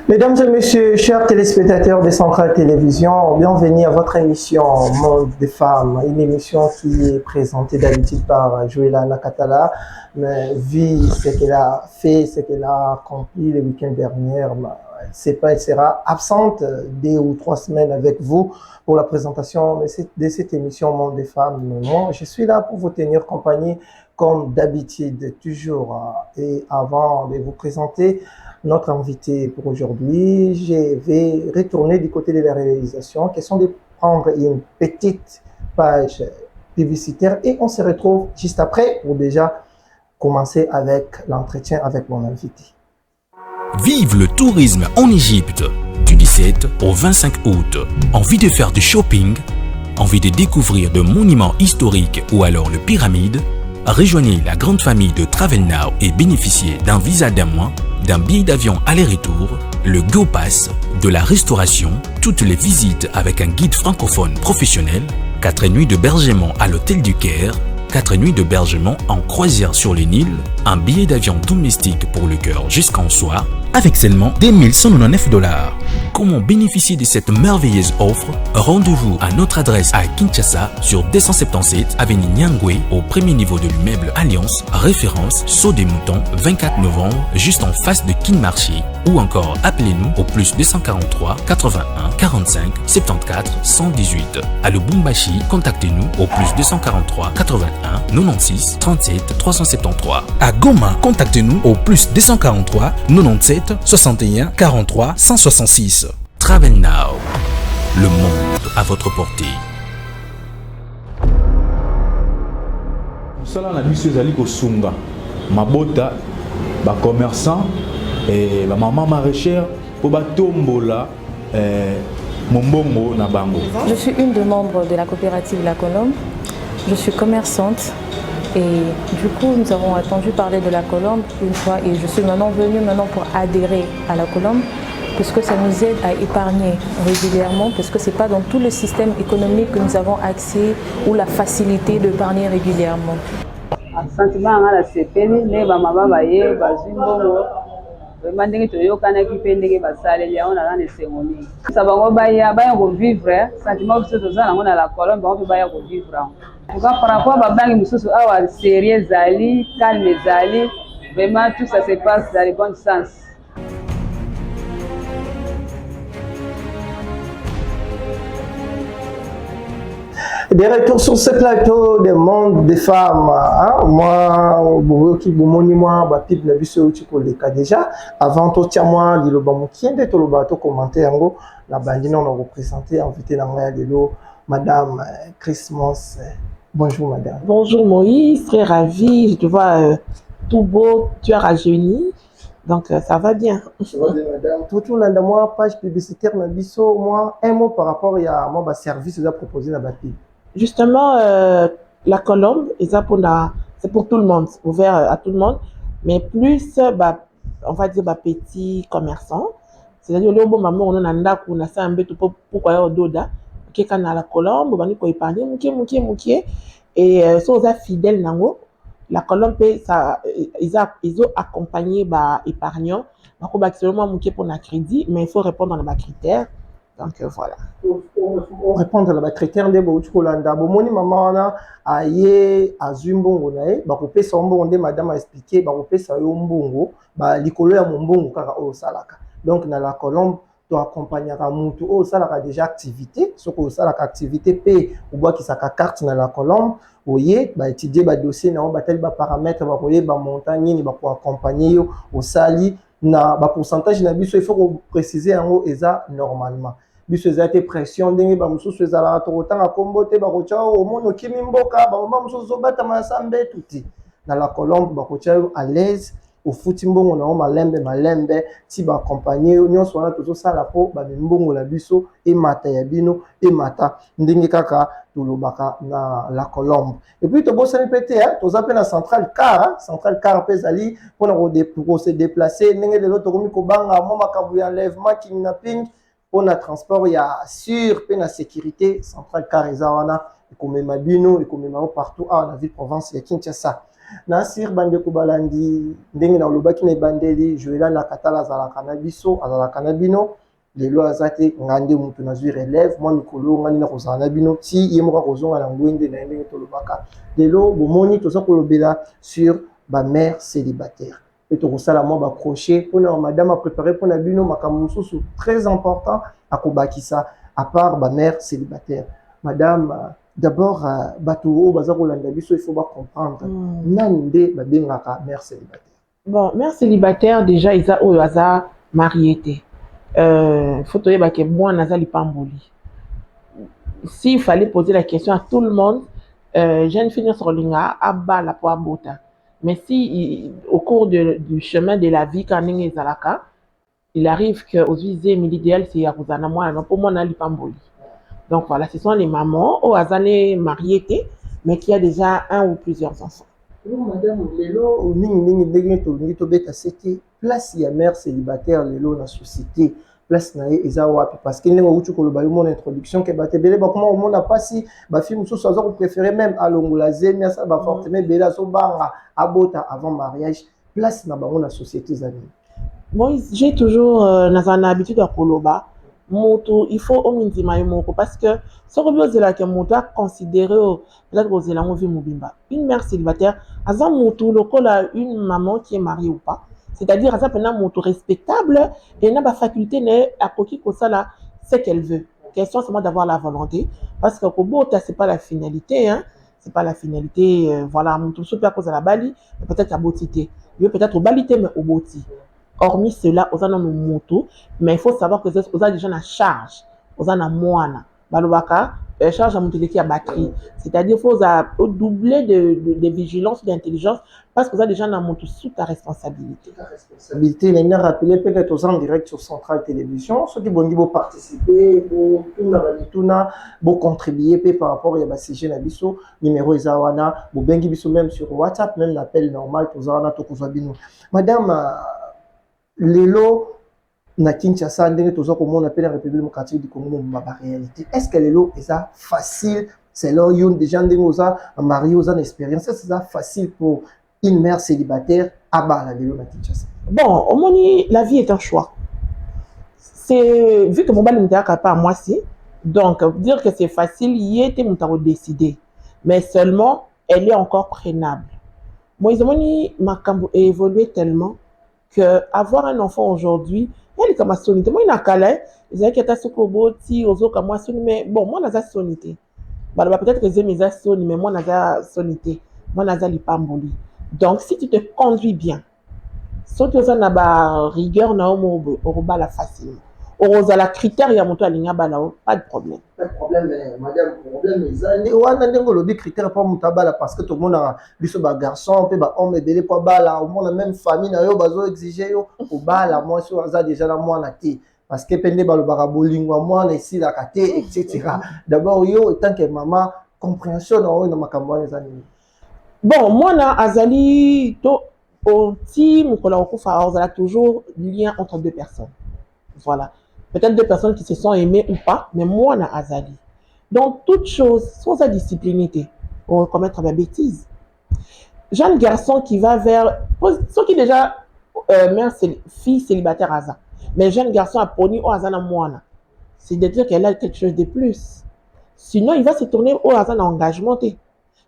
Mesdames et messieurs, chers téléspectateurs de Centrale Télévision, bienvenue à votre émission Monde des femmes, une émission qui est présentée d'habitude par Joëlla Nakatala, mais vu ce qu'elle a fait, ce qu'elle a accompli le week-end dernier, elle sera absente 2 ou 3 semaines avec vous pour la présentation de cette émission Monde des femmes. Moi, je suis là pour vous tenir compagnie comme d'habitude, toujours. Et avant de vous présenter notre invité pour aujourd'hui, je vais retourner du côté de la réalisation, question de prendre une petite page publicitaire et on se retrouve juste après pour déjà commencer avec l'entretien avec mon invité. Vive le tourisme en Égypte du 17 au 25 août. Envie de faire du shopping? Envie de découvrir de monuments historiques ou alors le pyramide? Rejoignez la grande famille de Travel Now et bénéficiez d'un visa d'1 mois, d'un billet d'avion aller-retour, le Go Pass, de la restauration, toutes les visites avec un guide francophone professionnel, 4 nuits d'hébergement à l'hôtel du Caire, 4 nuits d'hébergement en croisière sur les Nils, un billet d'avion domestique pour le cœur jusqu'en soir, avec seulement 2199 $. Comment bénéficier de cette merveilleuse offre? Rendez-vous à notre adresse à Kinshasa sur 277 avenue Nyangwe au premier niveau de l'immeuble Alliance, référence Saut des Moutons, 24 novembre, juste en face de Kin Marché, ou encore appelez-nous au plus 243 81 45 74 118. À Lubumbashi, contactez-nous au plus 243 81 96 37 373. À Goma, contactez-nous au plus 243 97 61 43 166. Travel Now, le monde à votre portée. Cela na biso ezali kosunga mabota ba commerçant et ba maman maraîchère pour ba tombola mombongo na bango. Je suis une des membres de la coopérative La Colombe. Je suis commerçante et du coup nous avons entendu parler de La Colombe une fois et je suis maintenant venue pour adhérer à La Colombe parce que ça nous aide à épargner régulièrement parce que ce n'est pas dans tout le système économique que nous avons accès ou la facilité d'épargner régulièrement. Sentiment à la CPN, ne bamaba baye bazimbongo vraiment ndenge toyokana ki ndenge basalela on a na cérémonie ça bango baya vivre sentiment que toza nango na La Colombe bango baya ko vivre en par rapport à bangi mususu awa sérieux zali calme zali vraiment tout ça se passe dans le bon sens. Des retours sur ce plateau des mondes des femmes. Hein? Moi, qui monument, bapip la biso tu pour les cas déjà. Avant tout, tiens moi, le bamukien de tout le bateau commenté en la bandine on a représenté invité dans le Madame Christmas. Bonjour Madame. Bonjour Moïse, très ravie. Je te vois tout beau, tu as rajeuni. Donc ça va bien. Ça va bien Madame. Tout le monde moi page publicitaire na biso moi un mot par rapport à moi service que vous proposé na bapip. Justement, La Colombe, c'est pour tout le monde, ouvert à tout le monde, mais plus, on va dire, petits commerçants. C'est-à-dire, le bon maman, on a un dac, on a ça un peu pourquoi il y a doda, qui est La Colombe, on va épargner, mouké. Et si on est fidèle, La Colombe, ils ont accompagné les épargnants. Donc, on va seulement mouké pour un crédit, mais il faut répondre à nos critères. Donc voilà. Pour répondre à la critère de Bouchukolanda, Bomoni maman a yé à Zumbongo nae, bakopé sombo onde madame a expliqué, bakopé sa yombongo, likolo ya mombongo kaka o salaka. Donc na La Colombe to accompagnera mutu o salaka déjà activité, soko salaka activité p ou bois qui sa carte na La Colombe, oye étudier dossier na ba tel paramètres ba koye ba montagne ni ba ko accompagner yo au sali na pourcentage na biso il faut préciser en haut eza normalement. Biso ezate pression ndenge ba mususu ezala to tanga kombote ba kocha o mono kimi mboka ba mama mususu bata masambe tuti na La Colombe ba kocha à l'aise au futi mbongo na malembe ti ba accompagner nyonso wana tozo sala po ba mbongo la biso e mata ya bino e mata ndenge kaka tulobaka na La Colombe et puis to bossa répéter to zape na centrale car pezali pour se déplacer ndenge de l'autre komi ko banga mo makabu ya enlèvement kidnapping. On a transport, il y a sûr, il y a sécurité, centrale car ezawana, et comme mabino, et comme partout, la ville Provence, il y a Kinshasa. Nasir bande kubalandi ndenge na lobaki na bandeli Joëla na katala za la biso azala kanabino lelo azate ngande mutu na zui relève moi mikolo ngani na kozana bino ti yemoka kozonga na ngwende na ndenge to lobaka lelo bomoni toza kolobela sur ba mère célibataire et to kosala moi ba crochet pour na madame a préparé pour na bino makambo mususu très important akobakisa à part ba mère célibataire madame d'abord bato o baza kolanda biso il faut ba comprendre nani nde ba bengaka mère célibataire. Bon, mère célibataire déjà isa oyo aza marié. Faut toyeba ke mwana aza lipamboli. S'il fallait poser la question à tout le monde, jeune fille sur linga aba la po abota. Mais si au cours du chemin de la vie quand ninge zalaka, il arrive que aux l'idéal c'est ya kozana mwana non pour mwana lipamboli. Donc voilà, ce sont les mamans au azane mariées mais qui a déjà un ou plusieurs enfants. Madame lelo ningi ndenge to beta c'était place ya mère célibataire lelo na société place na eza wapi parce que ndenge utu koloba yo mon introduction ke batebele ba comment on a pas si ba film so so ko préférer même à longola zemia ça ba fortement bela so banga abota avant mariage place na bango na société zani. Moi j'ai toujours na habitude à koloba moto il faut au minimum parce que ce que là que moto a considéré peut-être que la vie mobimba une mère célibataire azan moto lokola une maman qui est mariée ou pas c'est-à-dire azan pena moto respectable et n'a pas faculté n'est à coquille que ça là c'est qu'elle veut question seulement d'avoir la volonté parce que kobota c'est pas la finalité hein c'est pas la finalité voilà moto super cause à la bali peut-être à botité peut-être au balité mais au boti. Hormis cela, on a nos motos, mais il faut savoir que on a déjà la charge, on a la moine. Balobaka, charge à monter qui a batterie. C'est-à-dire qu'il faut doubler de vigilance, d'intelligence, parce que vous avez déjà la moto sous ta responsabilité. Ta responsabilité, il y a rappelé peut-être aux en direct sur Centrale Télévision, ceux qui vont participer, pour contribuer par rapport à CG Nabiso, numéro Isawana, pour bengi biso même sur WhatsApp, même l'appel normal, tous en a tout Madame, lelo na Kinshasa ndenge tozo komona appelle la République démocratique du Congo ma réalité est-ce que lelo est ça facile c'est là yon déjà ndenge oza marié oza une expérience est-ce ça facile pour une mère célibataire à bala lelo na Kinshasa? Bon au moins la vie est un choix, c'est vu que mon bal n'était pas à moi si donc dire que c'est facile y était mon tarot décidé mais seulement elle est encore prenable. Moi ils ont makambo évolué tellement que avoir un enfant aujourd'hui, il est comme sonité. Moi, il y a calé, ils ont été sokoboti, ozo comme moi sonité, mais bon, moi, n'a pas sonité. Bah, peut-être que j'ai mes sonité, mais moi, n'a pas sonité. Moi, n'a pas lipamboli. Donc, si tu te conduis bien, si tu as une rigueur, na au la facilement. Au la critère, il y a mon toit, pas de problème. Pas de problème, madame, problème est on a des critères pour mutabala parce que tout le monde a biso ba garçon, pe ba homme belé pour bala, au moins la même famille na yo bazo exiger yo au bala moi sur ça déjà la moi na té parce que pende ba le barabolingwa moi na ici la katé etc. D'abord yo tant que maman compréhension na makambo les années. Bon, moi na azali to au team ko la okufa azala toujours lien entre deux personnes. Voilà. Peut-être deux personnes qui se sont aimées ou pas, mais moi, on a Azali. Donc, toute chose, sans sa disciplinité, on va commettre des bêtises. Jeune garçon qui va vers, ceux qui déjà, mère, fille célibataire Aza, mais jeune garçon a poni au Azana Moana, c'est de dire qu'elle a quelque chose de plus. Sinon, il va se tourner au Azana engagement.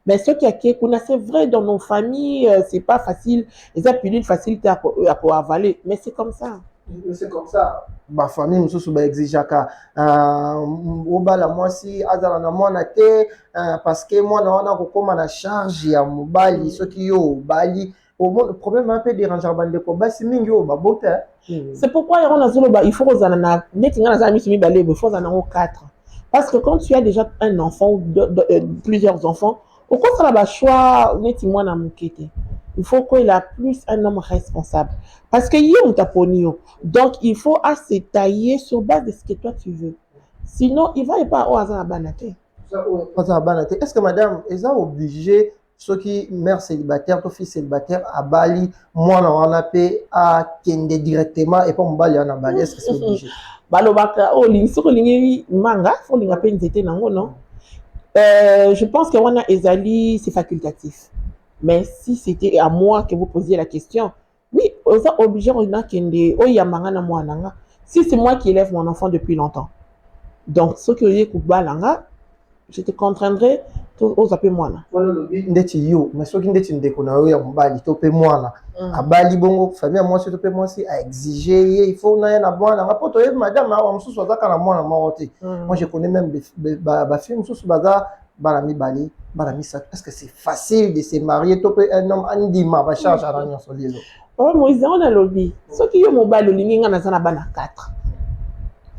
Mais ce qui est c'est vrai dans nos familles, c'est pas facile, ils ont une facilité à avaler, mais c'est comme ça. C'est comme ça. Ma famille nous sommes exigaka obala moi si azala na mwana te parce que moi na kokoma na charge ya mobali soki yo bali le problème un peu dérangeant bande ko basi mingi yo babota. C'est pourquoi on a zolo il faut ozana na netinga na za misumi balé il faut ozana ngo 4 parce que quand tu as déjà un enfant ou plusieurs enfants au quoi ça va choix neti mwana mukete. Il faut qu'il a plus un homme responsable. Parce que y a un donc il faut se tailler sur base de ce que toi tu veux. Sinon, il va pas au hasard à banaté. Est-ce que madame, est obligé, ceux qui mère célibataire, ton fils célibataire, à Bali, moi, on a payé à Kende directement et pas mon Bali à Bali? Est-ce que c'est obligé? Balobaka, oh, l'insuline manga, faut l'ingaper une non? Je pense que on a Ezali, c'est facultatif. Mais si c'était à moi que vous posiez la question, oui, on est obligé de si c'est moi qui élève mon enfant depuis longtemps, donc ce que je te contraindrai aux appels moi. Ndeti yo, mais soki ndeti ndeko na yo ya mobali to pe mwana. Abali bongo famille moi surtout pe moi si a exiger il faut na na mwana nga poto ye madame awa mususu azaka na mwana mwa te. Moi je connais même ba filles mususu baza barami bali barami ça. Est-ce que c'est facile de se marier to pe un homme andima ba charge à la nyonso lelo? Oh Moïse on a lobby. Soki yo mobali olingi nga na bana 4.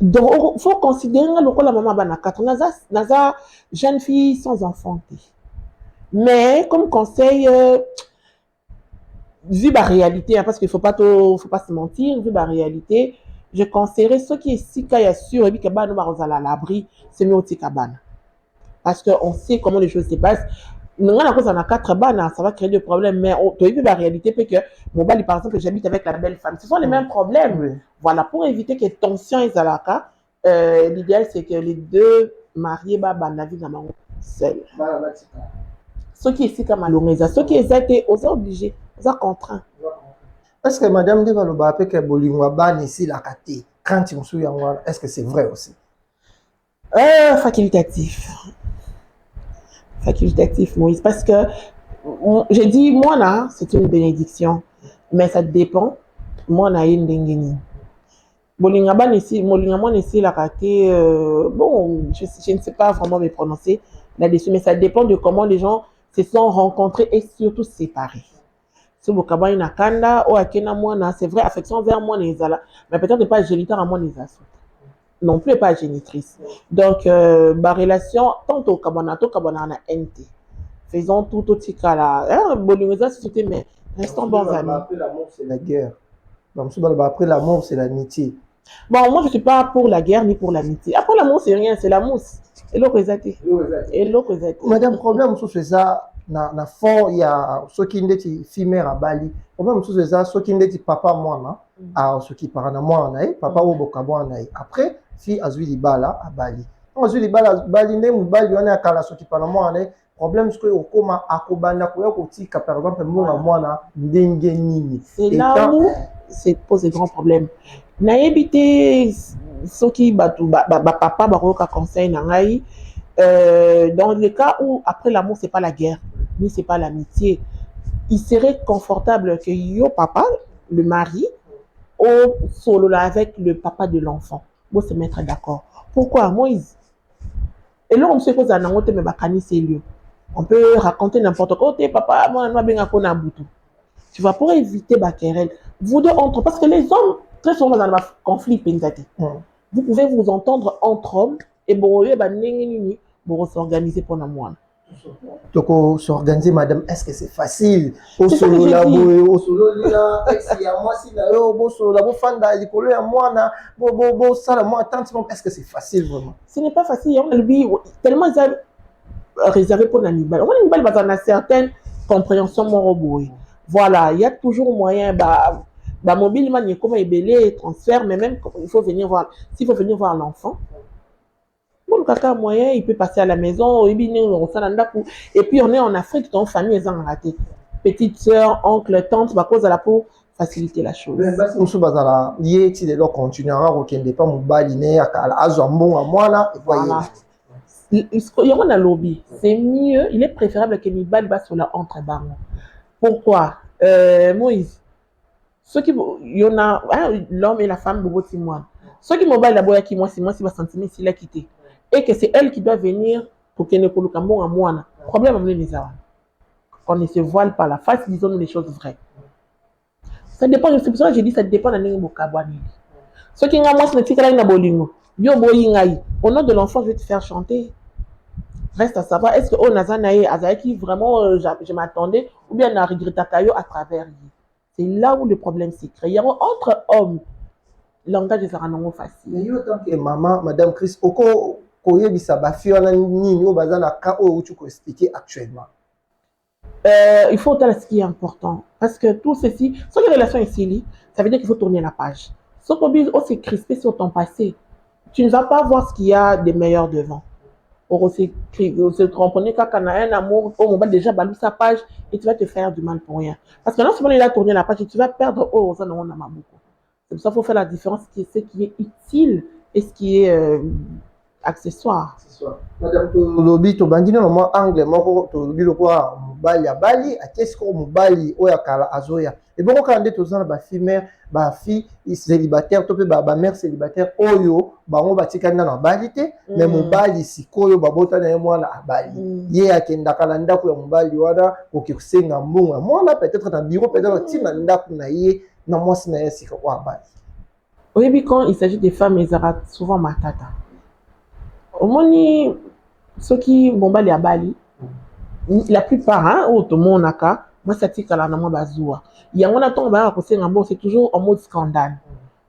Donc, il faut considérer que la maman a 4 naza jeune fille sans enfant. Mais comme conseil, vu la réalité, parce qu'il ne faut pas se mentir, vu la réalité, je conseillerais ceux qui sont sûrs et qui sont à l'abri, c'est mieux au cabane. Parce qu'on sait comment les choses se passent. Nous avons 4 bannes, ça va créer des problèmes, mais tu as vu la réalité, parce que mon bali, par exemple, j'habite avec la belle femme. Ce sont les mêmes problèmes. Oui. Voilà, pour éviter que tension et zalaka, l'idéal c'est que les deux mariés la vie dans seul. Ceux qui sont comme à ceux qui étaient obligés, ils sont contraints. Est-ce que Madame de Valoba peut que Bolingwa ban ici la kate quand tu me souviens, est-ce que c'est vrai aussi? Facultatif. Facultatif, Moïse, parce que j'ai dit, moi là, c'est une bénédiction, mais ça dépend. Moi, on a une dengeni. Bolingaban ici, Molingamon ici, la raté, bon, je ne sais pas vraiment me prononcer là-dessus, mais ça dépend de comment les gens se sont rencontrés et surtout séparés. Si vous avez une akanda, ou akena moi, c'est vrai, affection vers moi, mais peut-être pas géniteur à moi, non plus pas génitrice. Donc, ma relation, tant au cabana, na NT. Faisons tout au tika là. Bolingaza, société, mais restons bons amis. Après l'amour, c'est la guerre. Après l'amour, c'est l'amitié. Bon, moi, je ne suis pas pour la guerre ni pour l'amitié. Après l'amour, c'est rien, c'est la mousse. Et l'eau résaté. Madame, problème, c'est ça. Na fond, il y a ceux qui ont filmé à Bali. Problème, c'est ça. Ceux qui ont dit papa, moi, ceux qui parlent à moi, papa, ou bokabo, après, fille Azui Libala à Bali. Azui Libala à Bali, Bali, on est à Kala, ceux qui parlent à moi, problème, c'est que au coma, à Kobana, par exemple, moi, c'est là où c'est pose de grands problèmes. Na évité ceux qui papa baroka conseil nangai dans le cas où après l'amour c'est pas la guerre ni c'est pas l'amitié, il serait confortable que yo papa le mari au solo là avec le papa de l'enfant pour se mettre d'accord. Pourquoi Moïse? Et là on se pose un angote mais bakani c'est lieu. On peut raconter n'importe quoi. Papa moi benga kona butu. Tu vois, pour éviter la querelle, vous deux entre, parce que les hommes, très souvent dans un conflit, vous pouvez vous entendre entre hommes et vous s'organiser pour la moine. Donc, s'organiser, madame, est-ce que c'est facile? Au solo là, au solo là, est-ce que c'est facile vraiment? Ce n'est pas facile. Tellement réservé pour l'animal. On a une certaine compréhension morale. Voilà, il y a toujours moyen, mobile, man, comment ébeler, transfert, mais même il faut venir voir, s'il faut venir voir l'enfant, bon, caca moyen, il peut passer à la maison, et puis on est en Afrique, dans famille, ils ont raté. Petite sœur, oncle, tante, à cause de la peau, faciliter la chose. Il y a un lobby, c'est mieux, il est préférable que Nibal basse sur la entre barres. Pourquoi Moïse, ceux qui il y en a l'homme et la femme bobo moi. Ceux qui m'obéissent d'abord qui moi si va sentir s'il a quitté et que c'est elle qui doit venir pour qu'elle ne coule qu'un bon à moi. Problème avec les arts. On ne se voile pas la face, disons les choses vraies. Ça dépend, c'est pour ça que j'ai dit ça dépend de l'année. Ceux qui ont moi c'est le titre na bolingo. Yo boyingai. Au nom de l'enfant, je vais te faire chanter. Reste à savoir, est-ce que au Nazanae, Azaïki, vraiment, je m'attendais, ou bien on a regretté à travers lui. C'est là où le problème s'est créé. Entre hommes, le langage est vraiment facile. Mais yo, tant que maman, madame Chris, oko koye bisaba fiona nini au bazana ka o tu ko expliquer actuellement. Il faut entendre ce qui est important. Parce que tout ceci, si les relations ici, ça veut dire qu'il faut tourner la page. Si on s'est crispé sur ton passé, tu ne vas pas voir ce qu'il y a de meilleur devant. on se comprenait quand on a un amour, on va déjà balayer sa page et tu vas te faire du mal pour rien. Parce que non seulement il a tourné la page et tu vas perdre, oh, ça, non, on a beaucoup. C'est pour ça qu'il faut faire la différence, ce qui est utile et ce qui est accessoire. Madame Tolobi, Tobandino, moi, angle, moi, Tolobi, le quoi, Mobali, à Bali, à qu'est-ce qu'on Mobali, Oyakala, Azoya. Et bon, quand on est tous ans, fille, célibataire, topé, mère célibataire, Oyo, on va tirer dans la balité, mais Mobali, si Koyo, Babota, moi, à Bali. Yé, à Kendakalanda, pour Mobali, Wada, pour que c'est un bon, moi, là, peut-être dans le bureau, peut-être, Timanda, pour Naye, non, moi, c'est quoi, Bali. Oui, mais quand il s'agit des femmes, ils arrêtent souvent ma tata. Au moins, ceux qui vont à Bali, la plupart, hein, tout le monde a moi, ça tique à la maman bazoua. Il y a un temps, c'est toujours en mode scandale.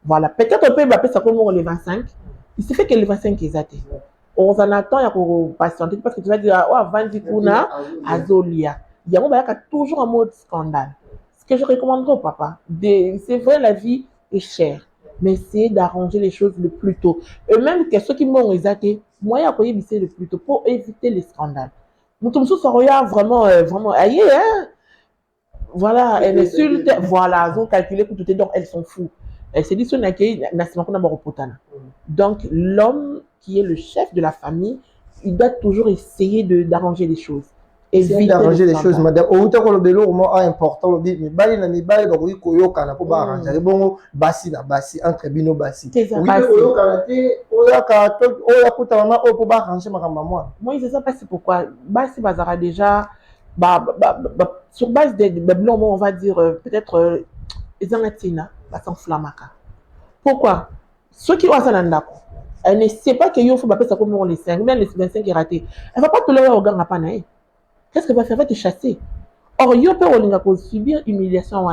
Voilà. Peut-être un peu, ça comme les 25. Il se fait que les 25 ils athées. On en attend, il y a patienter parce que tu vas dire, oh, 20 kuna, azolia. Il y a un moment, toujours en mode scandale. Ce que je recommanderais au papa, c'est vrai, la vie est chère. Mais essayez d'arranger les choses le plus tôt. Eux-mêmes, ceux qui m'ont exaté, moi, il y a essayé le plus tôt pour éviter les scandales. Nous sommes tous vraiment, vraiment, aïe, hein. Voilà, elles insultent, voilà, elles ont calculé pour tout et donc elles sont fous. Elles se disent donc, l'homme qui est le chef de la famille, il doit toujours essayer d'arranger les choses. Essayer d'arranger les choses, madame. Au temps le bélo, moi, important, le dit, mais bali na mibali, donc oui, koyo kana pour arranger. Bon, basi na basi, entre bino basi. Oui, koyo kana te, oya kuta mama, o pour arranger ma maman. Moi, je sais pas c'est pourquoi. Basi bazara déjà, sur base des blancs, on va dire, peut-être, les Angatina, sans flamaka. Pourquoi? Ceux qui ont ça dans elle ne sait pas qu'il faut appeler ça comme les 5, même les 25 est raté. Elle ne va pas te lever au gang à panaï. Qu'est-ce qu'elle va faire? Elle va te chasser. Or, il peut subir humiliation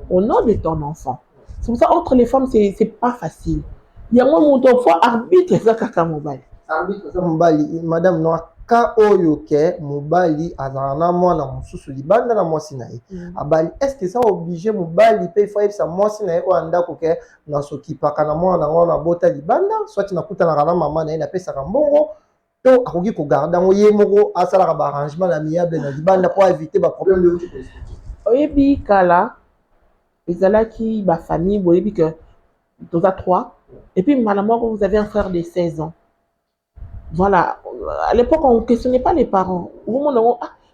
au nom de ton enfant. C'est pour ça entre les femmes, c'est pas facile. Il y a un moment où il faut arbitrer ça kaka mobile. Arbitre ça mobile, madame Noa. Ka oyo ke mobali azana mwana mususu libanda na mwasi na ye abali est-ce que ça obligé mobali pe faut ça mwasi na ye o anda ko ke na sokipaka na mwana ngona bota libanda soit na kuta na kana mama na ye na pesa ka mbongo to akoki ko garder ngo ye moko asala ka arrangement amiable na libanda pour éviter ba problème de oyebi kala ezalaki ba famille boyebi que tous à 3 et puis maman vous avez un frère de 16 ans. Voilà, à l'époque, on ne questionnait pas les parents.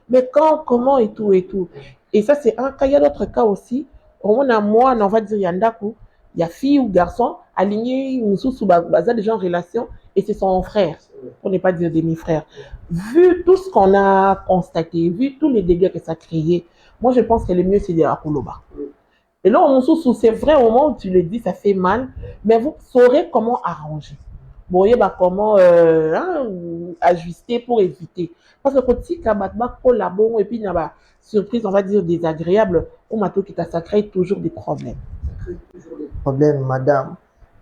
Mais quand, comment et tout et tout. Et ça, c'est un cas. Il y a d'autres cas aussi. On va dire, il y a Ndaku, il y a fille ou garçon, aligné, des gens en relation, et c'est son frère, pour ne pas dire demi-frère. Vu tout ce qu'on a constaté, vu tous les dégâts que ça a créé, moi, je pense que le mieux, c'est de la Koloba. Et là, c'est vrai, au moment où tu le dis, ça fait mal, mais vous saurez comment arranger. Bon, il y a comment ajuster pour éviter. Parce que quand tu collabores et puis il y a une surprise, on va dire désagréable, au matin qui t'a sacré toujours des problèmes. Toujours des problèmes, madame.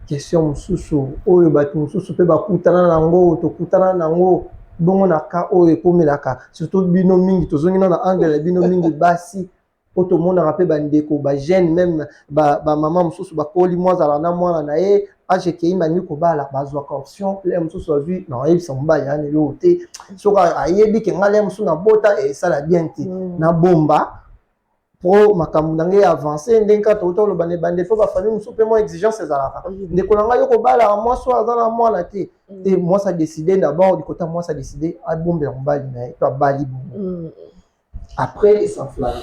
Question mususu, oyo batu mususu pe bakutana nango, to kutana nango, bongo na ka oyo epomelaka. Surtout bino mingi, tozongi na angle bino mingi basi. Oto mona rappel bandeko, ba jeune même ba maman mususu ba koli mwa na mwana na ye. J'ai qui m'a mis la base option les mususu azui non ils sont bas ya nelo te soka ayebi ke ngale mususu na bota et ça la bien te na bomba pro makambu nange avancer ndenka to lo bande faut ba famille mususu pe mo exigence ezalaka ndeko nanga yo ko bala moi so azana mwana te et moi ça décider d'abord du côté moi ça décider à bombe en bali na to bali bon après il s'enflamme.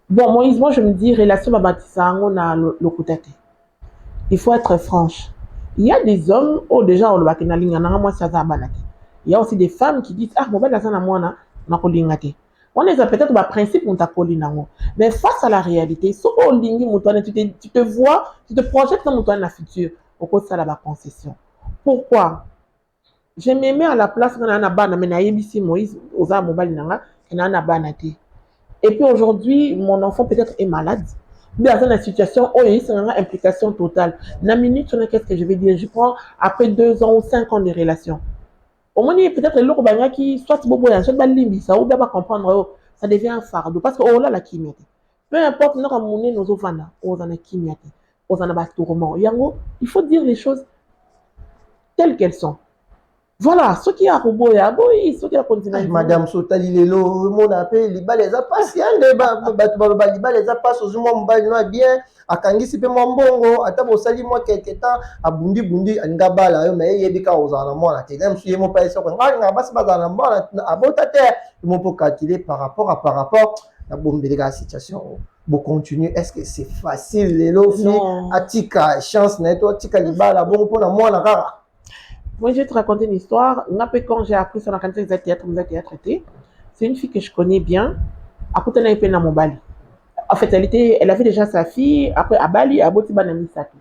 Bon moi je me dis relation babatisa on a le côté. Il faut être franche. Il y a des hommes, déjà, il y a aussi des femmes qui disent, ah, mon bel azana moi, on les a peut-être par principe, on t'a collé. Mais face à la réalité, tu te vois, tu te projettes dans la future, au cause de la concession. Pourquoi? Je me mets à la place quand on a ban, mais Moïse, aux armes, et puis aujourd'hui, mon enfant peut-être est malade. Mais dans la situation où il y a une implication totale. La minute, qu'est-ce que je vais dire? Je prends après 2 ans ou 5 ans de relation. Au moins, peut-être le qui soit bobo, soit limbi, ça ou bien pas comprendre, ça devient un fardeau parce que oh là la kimia. Peu importe nous ramener nos enfants, on en a kimia, on en a tourment. Il faut dire les choses telles qu'elles sont. Voilà, ce qui a robot, ce qui a continué. Madame Sotali Lelo, mon appel, les balles a passé, les balles a passé, mon bail bien, à Kangisi pe mon bongo, à tabo sali moi quelque temps, à Bundi, à Ngabala, mais il y a des cas aux alamans, à Télém, si mon père est sur un bas à Botate, mon peut calculer par rapport à bombe de la situation. Bon, continuer, est-ce que c'est facile, les lots, à Tika, chance, net, Tika Libala, bon, pour la moi, la rare. Moi, je vais te raconter une histoire. Quand j'ai appris sur la quantité de théâtre, c'est une fille que je connais bien. Après, elle a été dans mon Bali. En fait, elle avait déjà sa fille. Après, à Bali, à Botiba, elle a mis sa fille.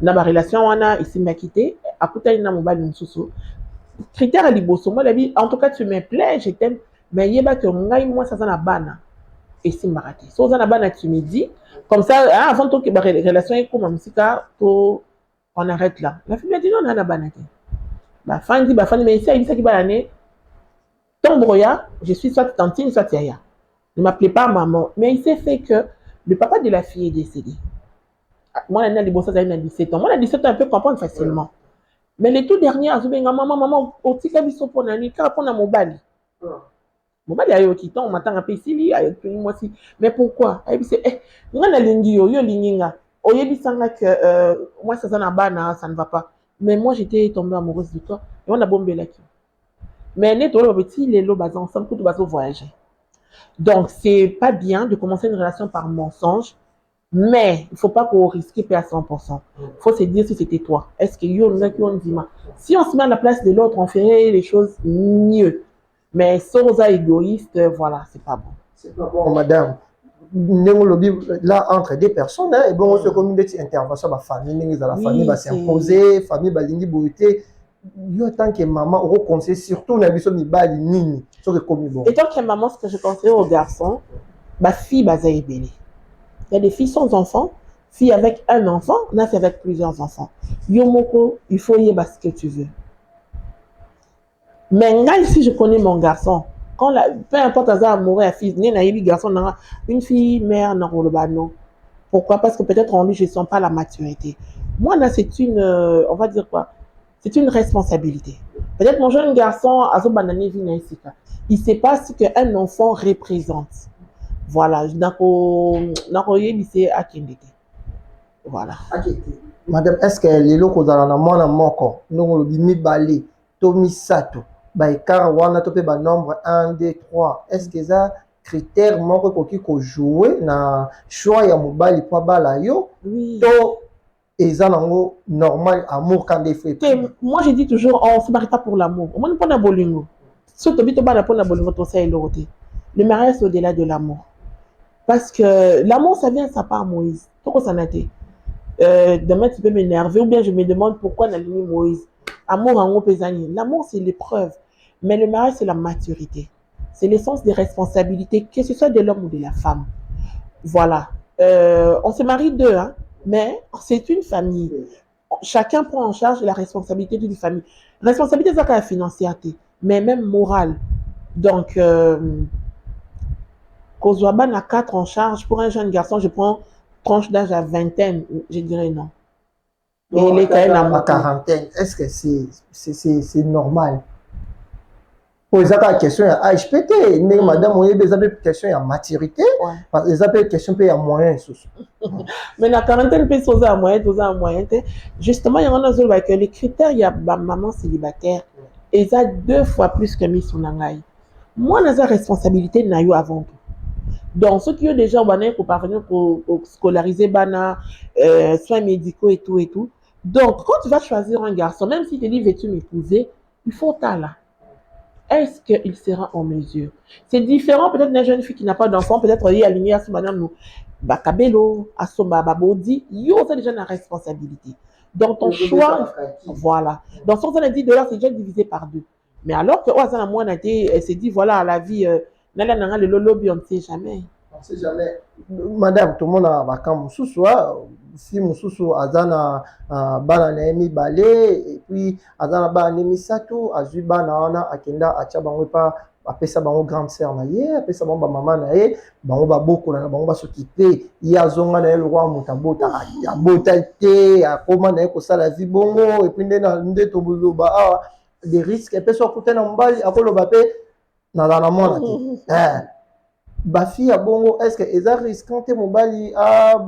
Dans ma relation, on a ici m'a quitté. Après, elle est dans mon Bali, critère à l'Iboso. Moi, la vie, en tout cas, tu me plais, je t'aime. Mais il y a que moi, ça, c'est la banane. Et c'est maraté. Si on a banane, tu me dis. Comme ça, avant que la relation est comme ça, on arrête là. La fille m'a dit non, on a la banane. Mais ici, il dit que l'année, ton broya, je suis soit tantine, soit Yaya. Ne m'appelez pas maman. Mais il s'est fait que le papa de la fille est décédé. Moi, elle a 17 ans. Moi, elle a 17 ans, elle peut comprendre facilement. Mais les tout derniers, elle a dit, maman, au petit cabisso pour Nani, car on a mon bali. Mon bali a eu qui on m'attend un peu ici, moi aussi. Mais pourquoi? Elle dit, moi, la lingi, yo linginga. Oyebi sanga que, moi, ça n'a pas, ça ne va pas. Mais moi, j'étais tombée amoureuse de toi. Et on a bombé là. Mais net, on a petit, les lots basés ensemble, tout basé voyager. Donc, c'est pas bien de commencer une relation par mensonge. Mais il ne faut pas qu'on risque à 100%. Il faut se dire si c'était toi. Est-ce que si on se met à la place de l'autre, on ferait les choses mieux. Mais sans égoïste, voilà, c'est pas bon. C'est pas bon, madame. Là, entre deux personnes, et bon, c'est comme une intervention, la famille, la famille va s'imposer, la famille va l'ingénuité. Yo, tant que maman, on conseille surtout la vision de Bali Nini. Et tant que maman, ce que je conseille aux garçons, ma fille va s'aider. Il y a des filles sans enfants, filles avec un enfant, on a fait avec plusieurs enfants. Yomoko, il faut y avoir ce que tu veux. Mais là, ici, je connais mon garçon. Quand peu importe hasard amoureux à fille, une fille mère non. Pourquoi? Parce que peut-être en lui, je ne sens pas la maturité. Moi, là, c'est une, on va dire quoi? C'est une responsabilité. Peut-être mon jeune garçon, il ne sait pas ce qu'un enfant représente. Voilà. Voilà. Madame, est-ce que les locaux dans la mona moko, nous le bimi balé, tomi sato, car wana topé ba nombre 1, 2, 3. Est-ce que ça critère moko koki ko jouer na choix ya mobali po bala yo? Oui. Et ça, normal, amour quand des faits. Moi, je dis toujours, on ne se marie pas pour l'amour. On ne peut pas bolingo. Le mariage, c'est au-delà de l'amour. Parce que l'amour, ça vient de sa part, Moïse. Pourquoi ça n'a été? Demain, tu peux m'énerver, ou bien je me demande pourquoi on a mis Moïse. Amour en haut, pesani. L'amour, c'est l'épreuve. Mais le mariage, c'est la maturité. C'est l'essence des responsabilités, que ce soit de l'homme ou de la femme. Voilà. On se marie deux, hein. Mais c'est une famille. Chacun prend en charge la responsabilité d'une famille. La responsabilité, c'est la financière, mais même morale. Donc, Kozwaban a 4 en charge. Pour un jeune garçon, je prends tranche d'âge à vingtaine, je dirais non. Mais il est quand même à quarantaine. Est-ce que c'est normal? Pour la question à âge pété, madame, vous avez une question à maturité, parce que vous avez une question à moyen. Mais la quarantaine peut être à moyen. Justement, il y a un que les critères, il y a maman célibataire, et ça 2 fois plus que mis sur l'angaï. Moi, j'ai la responsabilité de naïo avant tout. Donc, ceux qui ont déjà pour parvenir pour scolariser bana, soins médicaux et tout. Donc, quand tu vas choisir un garçon, même si tu dis veux-tu m'épouser, il faut t'as là. Est-ce qu'il sera en mesure? C'est différent peut-être d'une jeune fille qui n'a pas d'enfant, peut-être il est aligné à son madame nous, Bakabelo, à son bababodi, yo, c'est déjà la responsabilité. Dans ton choix, voilà. Dans son sens, $10, c'est déjà divisé par 2. Mais alors que, elle s'est dit, voilà, la vie, le lobby, on ne sait jamais. On ne sait jamais. Madame, tout le monde a vacances sous-soir. Si Moussoussou Azana Bananemi Balé, et puis Azana Bananemi Sato, Azubana Akenda Achabangopa, après ça, bango grande sœur naïe, après ça, bango maman naïe, bango baboko na bango ba s'occuper, Yazonga naïe le roi Mutabota, ya botalte, ya comment naïe ko sala vie bongo, et puis ndé tobulo ba des risques et puis soit côté na mbali akoloba pe na na mona te ba fille ya bongo est-ce que eza risquant te mobali a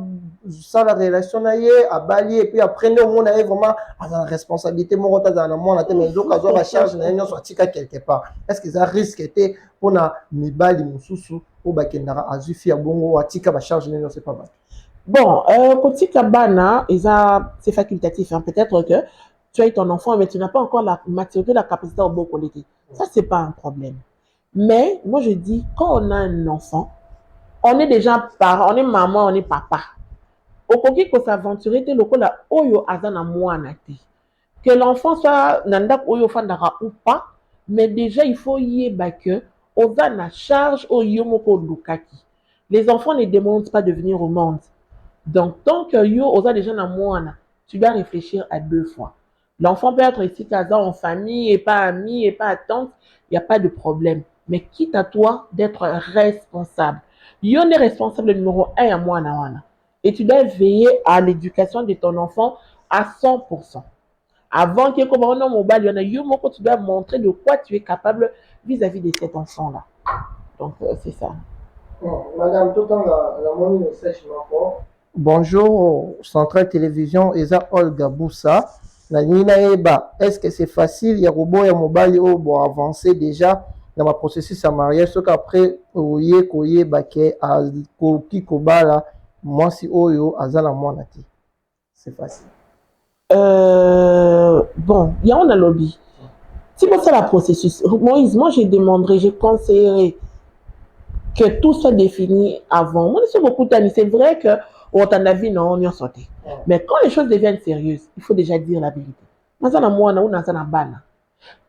ça la relation na ye a bali et puis après au monde a vraiment la responsabilité moko ta na mona te mais donc azo ba charge na nyonso atika quelque part est-ce que ça risque te pona mibali mususu o bakendaka azu fille ya bongo atika ba charge na nyonso pas mal. Bon, côté Kabana, c'est facultatif. Hein. Peut-être que tu as eu ton enfant, mais tu n'as pas encore la maturité, la capacité au bon qualité. Ça, c'est pas un problème. Mais moi, je dis, quand on a un enfant, on est déjà parent, on est maman, on est papa. Au cas où s'aventurer, le coup là, oyo azana moanati. Que l'enfant soit nanda oyo fandara ou pas, mais déjà, il faut y que ozana charge oyo moko lukaki. Les enfants ne demandent pas de venir au monde. Donc, tant que yo, osa déjà na moana, tu dois réfléchir à 2 fois. L'enfant peut être ici, en famille, et pas ami, et pas tante, il n'y a pas de problème. Mais quitte à toi d'être responsable. Yo est responsable numéro 1 à moana. Et tu dois veiller à l'éducation de ton enfant à 100%. Avant que comme on a mobile, tu dois montrer de quoi tu es capable vis-à-vis de cet enfant-là. Donc, c'est ça. Madame, tout le temps, la monnaie ne sèche pas. Bonjour, Centrale Télévision, Eza Olga Boussa. Na nina eba, est-ce que c'est facile ya robo ya mobali o bo avancer déjà dans ma processus à mariage ce qu'après oye koye bake a koki kobala moi si oyo azala mwana ti. C'est facile. Bon, il y a un lobby. Si c'est la processus, Moïse, moi je demanderais, je conseillerais que tout soit défini avant. Moi, je suis beaucoup tanné. C'est vrai que on t'en a vu, non, on y a sauté. Mais quand les choses deviennent sérieuses, il faut déjà dire la vérité.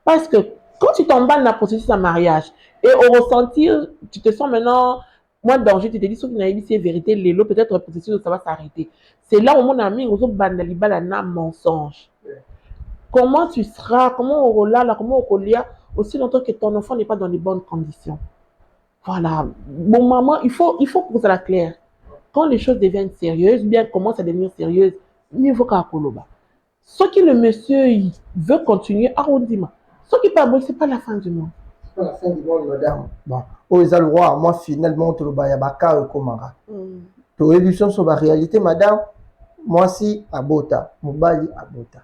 Parce que quand tu t'emballes dans la processus de mariage et au ressentir, tu te sens maintenant, moi, danger, tu te dis, ce qui n'a pas c'est vérité, l'élo, peut-être le processus, ça va s'arrêter. C'est là où mon ami, on a mensonge. Comment tu seras, comment on là, comment on là, aussi longtemps que ton enfant n'est pas dans les bonnes conditions. Voilà. Bon, maman, il faut que ça soit clair. Quand les choses deviennent sérieuses, bien commencent à devenir sérieuses, mieux vaut qu'à Koloba. Ce que le monsieur veut continuer, arrondiment. Ce qui n'est pas bon, ce n'est pas la fin du monde. C'est pas la fin du monde, madame. Bon, oh, ils ont le droit, moi, finalement, tu le bayabaka et komara. Tu évolution sur la réalité, madame. Moi, si, abota. Mobali, abota.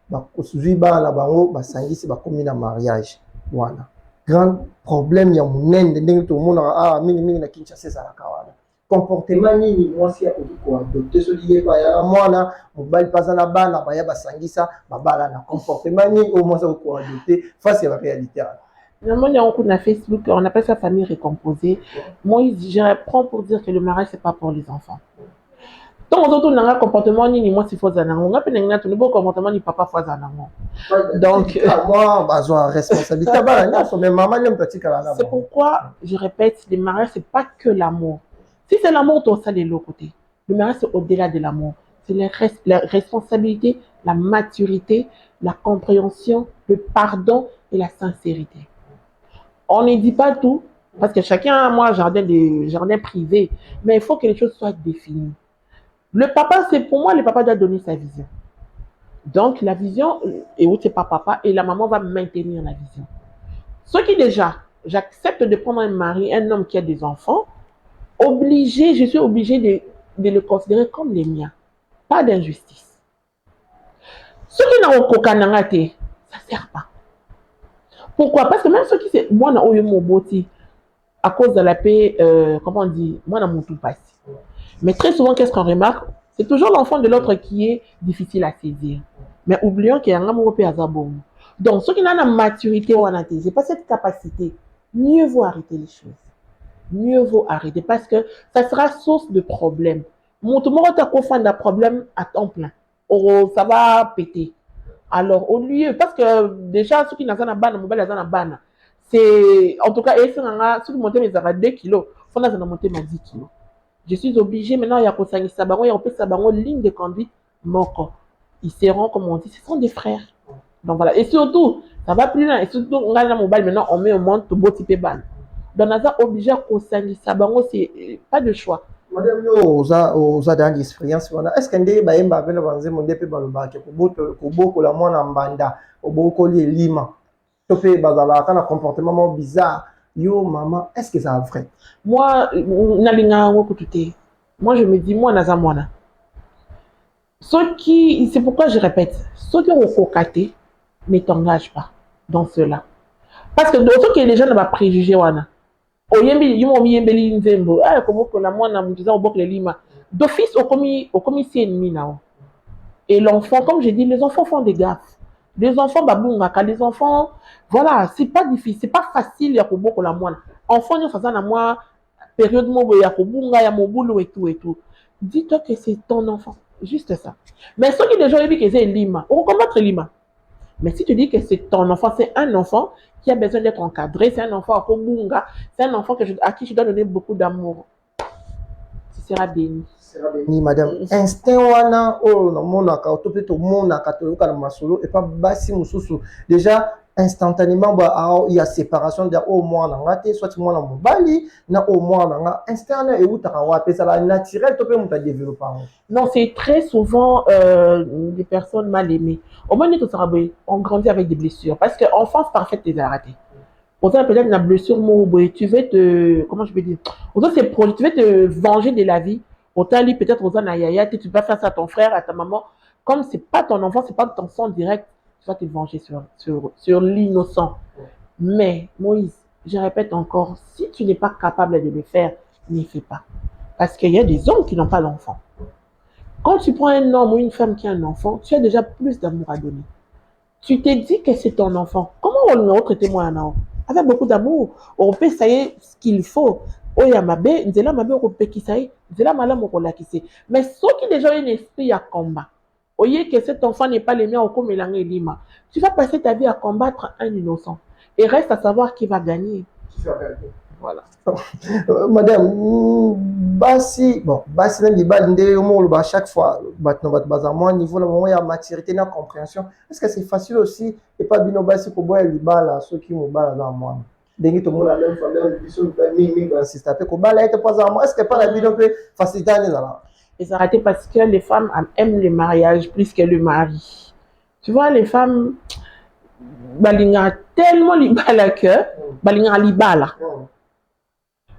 Bah, aujourd'hui, bah, la bango, bah, sangisi, bah, comme un mariage. Voilà. Grand problème, il y a mon end, tout le monde a mini na Kinshasa, ça la kawana. Comportement nini moi si akodi ko adopter so lié ba ya mwana mobali pas na bana ba ya basangisa ba bala na comportement nini au moins ça ko adopter face à la réalité. Moi, il y a un coup na Facebook, on appelle ça famille récomposée. Moi, je reprends pour dire que le mariage c'est pas pour les enfants. Donc autour d'un comportement ni moi si faut zanango, on appelle un autre nouveau comportement ni papa faut zanango. Donc moi besoin responsabilité ba na so même maman n'aime petit kala. C'est pourquoi je répète, le mariage c'est pas que l'amour. Si c'est l'amour, tu as ça de l'autre côté. Le mariage, c'est au-delà de l'amour. C'est la responsabilité, la maturité, la compréhension, le pardon et la sincérité. On ne dit pas tout, parce que chacun a un jardin privé, mais il faut que les choses soient définies. Le papa, c'est pour moi, le papa doit donner sa vision. Donc, la vision, et où c'est pas papa, et la maman va maintenir la vision. Ce qui déjà, j'accepte de prendre un mari, un homme qui a des enfants, je suis obligé de le considérer comme les miens. Pas d'injustice. Ceux qui n'ont aucun nangaté, ça ne sert pas. Pourquoi? Parce que même ceux qui c'est moi na oyo mon boti à cause de la paix, comment on dit, moi na mon tout passe. Mais très souvent, qu'est-ce qu'on remarque? C'est toujours l'enfant de l'autre qui est difficile à saisir. Mais oublions qu'il y a un amour à Zabon. Donc, ceux qui n'ont pas la maturité ou j'ai pas cette capacité, mieux vaut arrêter les choses. Mieux vaut arrêter parce que ça sera source de problèmes. Mon tout le monde a confondé un problème à temps plein. Oh, ça va péter. Alors, au lieu, parce que déjà, ceux qui n'ont pas de banane, mobile, ils ont banane. C'est, en tout cas, ceux qui montent mes 2 kilos, il faut monter 10 kilos. Je suis obligée, maintenant, il y a un sabaron, il y a un sabaron, ligne de conduite, moko. Ils seront, comme on dit, ce sont des frères. Donc voilà. Et surtout, ça va plus loin. Et surtout, on a mobile, maintenant, on met au monde tout beau type ban. Donc, on est obligé à conseiller ça. C'est pas de choix. Madame yo oza dans l'expérience wana est-ce que nde bayemba apena banze monde pe balobaki kobokola mwana mbanda obokoli elima to pe bazalaka na comportement mo bizarre yo maman est-ce que c'est vrai? Moi nalinga ngo kutute. Moi je me dis moi naza mwana. C'est pourquoi je répète, ceux qui ont cocaté ne t'engagent pas dans cela. Parce que d'autres que les gens n'ont pas préjugé wana. D'office, au commis c'est ennemi là. Et l'enfant, comme je dis, les enfants font des gaffes. Les enfants babungaka, les enfants, voilà, c'est pas difficile, c'est pas facile ya koboko la moine. Enfant yo faza na moi période mo ya kobunga ya mobulu et tout. Dis-toi que c'est ton enfant, juste ça. Mais ceux qui déjà dit que c'est lima, on combattre lima. Mais si tu dis que c'est ton enfant, c'est un enfant qui a besoin d'être encadré, c'est un enfant à kobunga, c'est un enfant à qui je dois donner beaucoup d'amour. Tu seras béni. Ni madame instinct wana o na mona ka to pe to mona ka to ka na masolo et pas basi mususu déjà instantanément il y a séparation de au moins na ngate soit moi na mobali na au moins na instinct na e utaka wa pe ça la naturel to pe muta développer. Non, c'est très souvent des personnes mal aimées. Au moins on grandit avec des blessures parce que enfance parfaite t'es arrêté. Autant peut-être une blessure tu veux te comment je peux dire autant c'est tu veux te venger de la vie. Autant lui peut-être aux anayaya, tu vas faire ça à ton frère, à ta maman. Comme c'est pas ton enfant, c'est pas ton sang direct, tu vas te venger sur l'innocent. Mais Moïse, je répète encore, si tu n'es pas capable de le faire, n'y fais pas. Parce qu'il y a des hommes qui n'ont pas d'enfant. Quand tu prends un homme ou une femme qui a un enfant, tu as déjà plus d'amour à donner. Tu t'es dit que c'est ton enfant. Comment on a traité moi un enfant? Avec beaucoup d'amour, on peut essayer ce qu'il faut. Oya mabe, nzela mabe okope kisaï, nzela malamu okolakise. Mais ceux qui déjà ont un esprit à combat, oyez que cet enfant n'est pas le mien au komelange lima. Tu vas passer ta vie à combattre un innocent. Et reste à savoir qui va gagner. Voilà. Madame, basi na libal nde mo ba chaque fois bazamo niveau la moment ya maturité na compréhension. Est-ce que c'est facile aussi et pas bino basi ko boya libala ceux qui mo bala na moi. Dengi to la même famille biso mi insiste après ko bala était pas moi. Est-ce que pas la bino peut faciliter là? Et ça arrêté parce que les femmes aiment le mariage plus que le mari. Tu vois les femmes balinga tellement libala que balinga libala.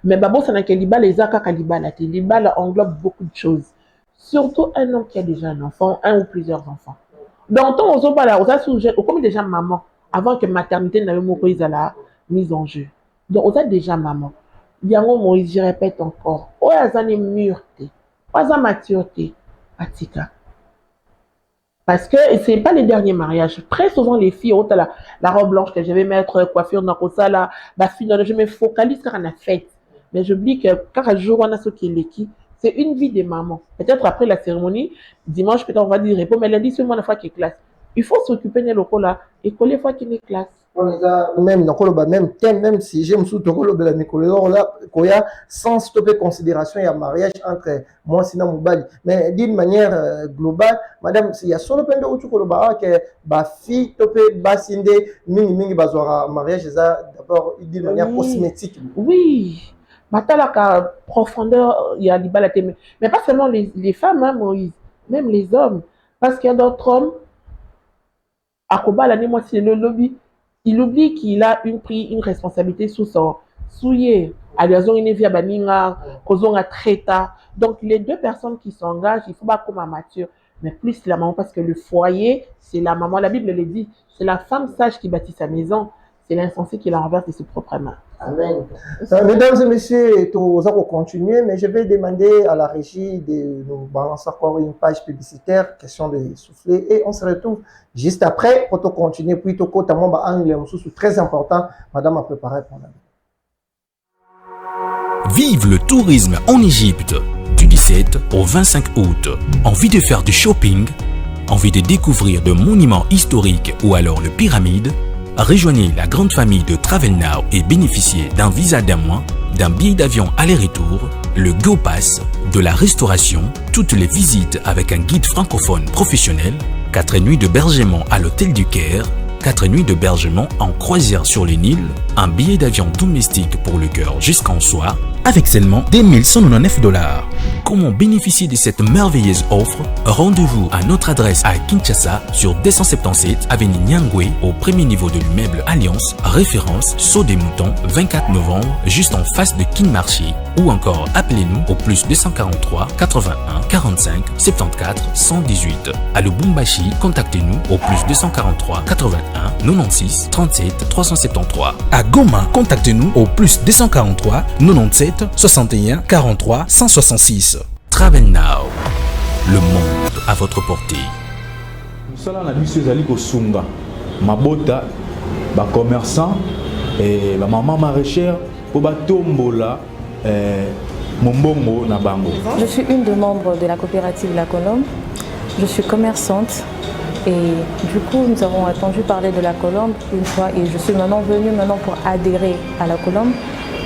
Mais babo ça n'a que libala les aka libala. Libala englobe beaucoup de choses. Surtout un homme qui a déjà un enfant, un ou plusieurs enfants. Donc ton ozo bala oza sujet comme déjà maman avant que maternité n'ait moko izala mise en jeu. Donc on a déjà maman. Yango Moïse, je répète encore. Oyazane mûreté, oyaza maturité, atika. Parce que c'est pas les derniers mariages. Très souvent les filles, la robe blanche que je vais mettre, coiffure nakosa la fille, je me focalise sur la fête. Mais j'oublie que quand un jour on a ce qui est l'équipe, c'est une vie de maman. Peut-être après la cérémonie, dimanche peut-être on va dire repos, mais lundi c'est moi la fois qui est classe. Il faut s'occuper de l'ocole là et coller fois qui est classe. Même même thème, même si j'aime sous tokolo de la Nicolas là, koya sans stopper considération il y a mariage entre moi sina mobali. Mais d'une manière globale, madame, il y a solo pende ou tukolo ba que ba fille topé basinde mingi bazora mariage ça d'abord d'une manière cosmétique. Oui. Batalaka profondeur il y a libala mais pas seulement les femmes hein, Moïse, même les hommes parce qu'il y a d'autres hommes à Koba l'année moi c'est le lobby. Il oublie qu'il a pris une responsabilité sous son souillé. Donc les deux personnes qui s'engagent, il faut pas comme amateur, mais plus la maman parce que le foyer, c'est la maman. La Bible le dit, c'est la femme sage qui bâtit sa maison, c'est l'insensé qui la renverse de ses propres mains. Amen. Mesdames et messieurs, nous allons continuer, mais je vais demander à la régie de nous balancer encore une page publicitaire, question de souffler, et on se retrouve juste après pour continuer. Puis, tout côté, mon anglais, très important, madame a préparé pour la. Vive le tourisme en Égypte du 17 au 25 août. Envie de faire du shopping? Envie de découvrir de monuments historiques ou alors le pyramide? Rejoignez la grande famille de Travel Now et bénéficiez d'un visa d'un mois, d'un billet d'avion aller-retour, le Go Pass, de la restauration, toutes les visites avec un guide francophone professionnel, 4 nuits d'hébergement à l'hôtel du Caire, 4 nuits d'hébergement en croisière sur le Nil, un billet d'avion domestique pour le cœur jusqu'en soir, avec seulement 2199 $. Comment bénéficier de cette merveilleuse offre? Rendez-vous à notre adresse à Kinshasa sur 277 avenue Nyangwe au premier niveau de l'immeuble Alliance, référence Saut des Moutons, 24 novembre, juste en face de King Marché. Ou encore appelez-nous au plus 243 81 45 74 118. À Lubumbashi, contactez-nous au plus 243 81 96 37 373. À Goma, contactez-nous au plus 243 97 61 43 166. Travel Now, le monde à votre portée. Musala na biso ezali kosunga mabota ba commerçant et ba maman maraîchère po batombola mombongo na bango. Je suis une des membres de la coopérative La Colombe. Je suis commerçante et du coup nous avons entendu parler de la Colombe une fois et je suis maintenant venue pour adhérer à la Colombe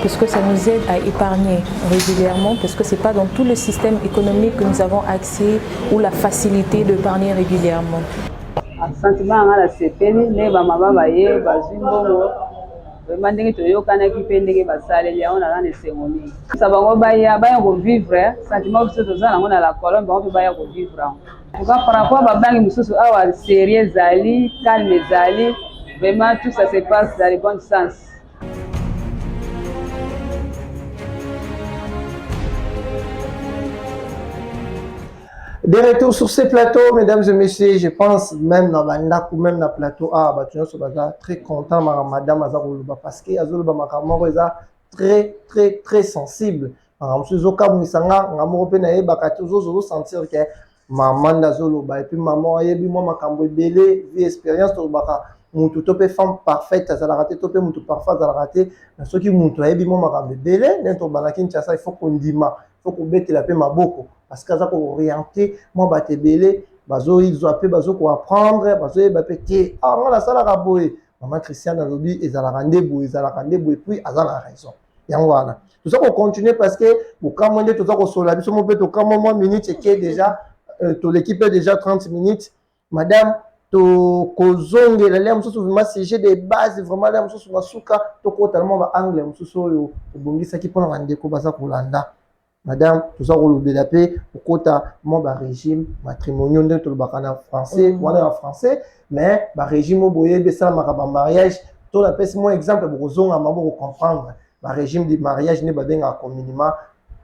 parce que ça nous aide à épargner régulièrement parce que ce n'est pas dans tout le système économique que nous avons accès ou la facilité d'épargner régulièrement. Sentiment à la CPN, ne bamama baye bazimbongo vraiment ndenge toyokana ki pe ndenge basaleli on a na sengoni ça bango baya ko vivre sentiment biso tozana ngona la Colombe bango baya ko vivre en par rapport à bangi mususu awa sérieux zali calme zali vraiment tout ça se passe dans le bon sens. De retour sur ces plateaux, mesdames et messieurs, je pense même dans Bandak ou même dans le plateau, je suis très content, madame Azaroluba, parce que Azaroluba Makamoro est très sensible. Je suis sentir que maman d'Azaroluba, et puis maman, et puis moi, Makambo Belé, vie expérience, mutu tope femme parfaite, ça l'a raté, tope mutu parfait, ça l'a raté. Mais ceux qui mutu, et puis moi, Makambo Belé, n'importe quoi, il faut qu'on dise, il faut qu'on bête la paix ma beaucoup. Parce que ça peut orienter moi baté belé bazo ils ont appelé bazo pour apprendre bazo bapété on la sala raboé maman Christiane a dit ils ont rendez-vous et puis ils ont raison yangwana tout ça qu'on continue parce que pour quand on est tout ça qu'on sur la biso mon peut quand moi minute et que déjà tout l'équipe est déjà 30 minutes madame to kozonge la lème sous vraiment sujet des bases vraiment lème sous masuka to totalement ba anglais sous yo bongisa qui pour rendez-vous baza kolanda. Madame, tout ça, on le paix, pour que mon régime matrimonial de tout le français, voilà en français, mais le régime au boyer de ça, mariage, tout la paix, c'est mon exemple pour vous comprendre. Le régime de mariage n'est pas d'un communément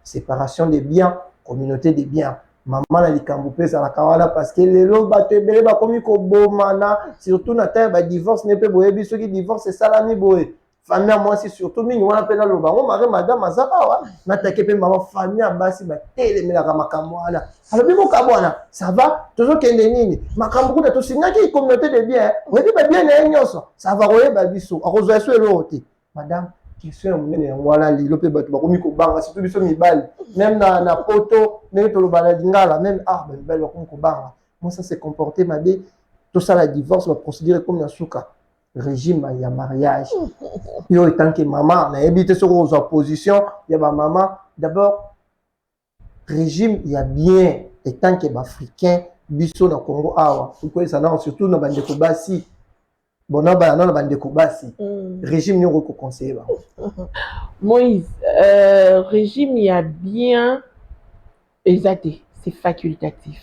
séparation des biens, communauté des biens. Maman a dit qu'en ça la kawala parce que les lots battent belé ba comme ko bomana surtout na terre ba divorce n'est pas boyer ceux qui divorcent c'est salami boyer. Famille moi c'est surtout mingi on appelle le bango mari madame azaka na take pe maman famille basi ba tele mela makambo ala alors bimo kabona ça va toujours kende nini makambo kuta to singaki communauté de bien webi ba bien na nyoso ça va roye ba biso akozwa so elote madame question munene ngwala lilo pe bato ba komi ko banga surtout biso mibali même na poto ne to lo bala dingala même ba mibali ba komi ko banga moi ça s'est comporté mabe tout ça la divorce va procédure comme na suka régime ya mariage yo tant que maman na éviter sur aux oppositions il y a maman d'abord régime il y a bien et tant que africain biso na Congo awa pourquoi ça non surtout na bande ko basi bona ba na bande ko basi régime ni ko conseiller ba Moïse régime il y a bien exact c'est facultatif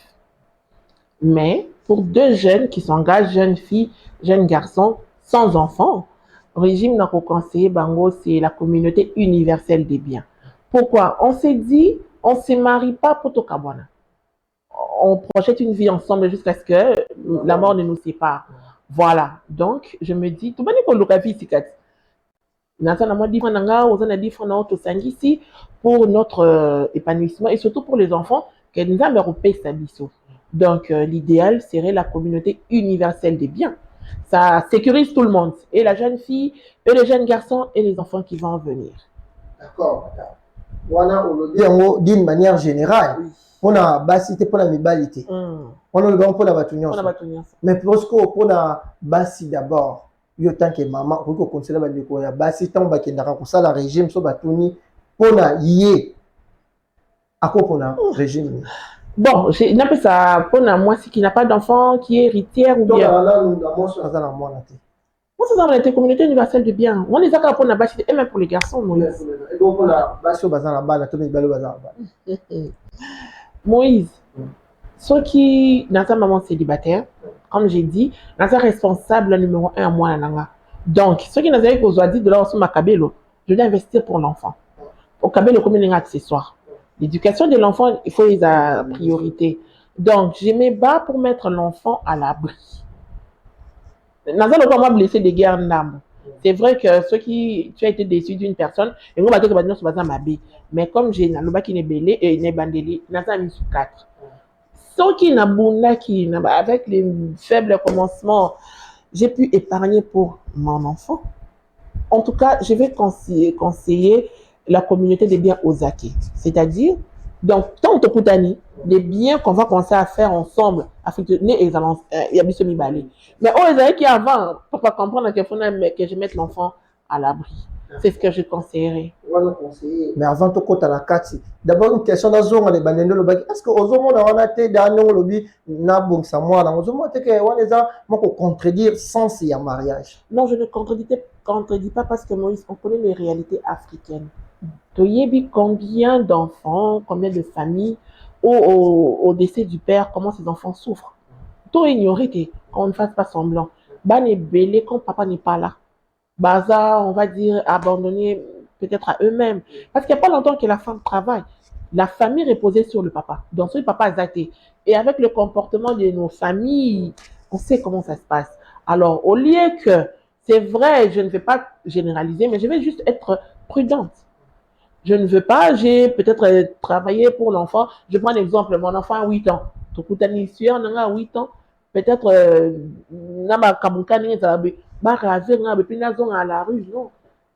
mais pour deux jeunes qui s'engagent jeunes filles jeunes garçons sans enfants, régime n'a conseillé bango c'est la communauté universelle des biens. Pourquoi? On s'est dit, on se marie pas pour Tokabwana. On projette une vie ensemble jusqu'à ce que la mort ne nous sépare. Voilà. Donc, je me dis, tout le monde est pour le vie sikat. Pour notre épanouissement et surtout pour les enfants, que nous avons repayé sa biseau. Donc, l'idéal serait la communauté universelle des biens. Ça sécurise tout le monde, et la jeune fille, et les jeunes garçons, et les enfants qui vont venir. D'accord, madame. Voilà, on le dit d'une manière générale. On a basité pour la mibalité. On a le grand pour la batunion. Mais pour la basi d'abord, il y a tant que maman, vous que conseillez la déco, la basi tant que n'a ça la régime, so batuni, pour la yé. À quoi pour la régime? Bon, j'ai appelé ça pour moi, c'est qui n'a pas d'enfant, qui est héritière ou bien. Moi, c'est dans la communauté universelle de bien. On les a pour la bâche et même pour les garçons, Moïse. Et donc, on a bâché au bazar là-bas, on a mis au bazar là-bas. Moïse, ceux qui n'ont pas maman célibataire, comme j'ai dit, n'ont pas responsable numéro 1 à moi. Donc, ceux qui n'ont pas dit de leur ma cabello, je dois investir pour l'enfant. Au cabello, comme un accessoire. L'éducation de l'enfant, il faut les a priorité. Donc, je me bats pour mettre l'enfant à l'abri. N'a pas moi blessé des guerres d'âme. C'est vrai que ceux qui tu as été déçu d'une personne, et on va dire que maintenant c'est pas ma vie. Mais comme j'ai na loba qui n'est belé et n'est bandeli, n'a pas mis sous 4. Ceux qui n'a bunda qui avec les faibles commencements, j'ai pu épargner pour mon enfant. En tout cas, je vais conseiller la communauté des biens aux acquis. C'est-à-dire, donc, tant que Poutani, les biens qu'on va commencer à faire ensemble, il y a besoin de balai. Mais les qui avant, pour pas comprendre que je mette l'enfant à l'abri. C'est ce que je conseillerais. Mais avant de côté la carte, d'abord une question dans zone les bandendo le bac. Est-ce que aux hommes on a été dans le lobby na bon ça moi dans aux hommes que on les a moi contredire sans s'il y a mariage. Non, je ne contredis pas parce que Moïse, on connaît les réalités africaines. Toyebi combien d'enfants, combien de familles au décès du père, comment ces enfants souffrent. Tout ignorer qu'on ne fasse pas semblant. Ban est belé quand papa n'est pas là. Bazar, on va dire, abandonné peut-être à eux-mêmes. Parce qu'il n'y a pas longtemps que la femme travaille. La famille reposait sur le papa. Donc, ce papa a zaté. Et avec le comportement de nos familles, on sait comment ça se passe. Alors, au lieu que, c'est vrai, je ne vais pas généraliser, mais je vais juste être prudente. Je ne veux pas, j'ai peut-être travaillé pour l'enfant. Je prends l'exemple, mon enfant a 8 ans. On a 8 ans. Peut-être, à la rue, non.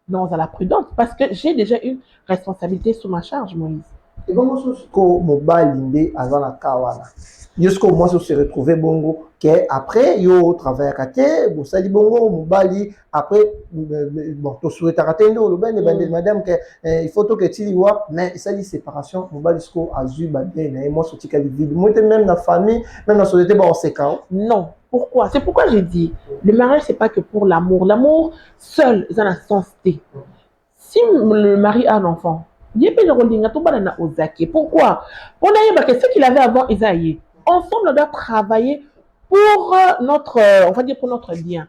Non, à la prudence, parce que j'ai déjà une responsabilité sous ma charge, Moïse. Et bon, jusqu'au mobile avant la kawana. Jusqu'au moins se retrouver bongo que après yo travail à côté bon ça dit bongo mobile après bon to souhaite arrêter le ben de madame que il faut que tu vois mais ça dit séparation mobile jusqu'au azu ba bien et moi sorti quelle vie moi même dans famille même dans société bon c'est quand non pourquoi c'est pourquoi j'ai dit le mariage c'est pas que pour l'amour seul ça n'a sens T. Si le mari a un enfant il peut le rôle tout bana ozaki pourquoi on a que ce qu'il avait avant Isaïe. Ensemble, on doit travailler pour notre, on va dire pour notre bien.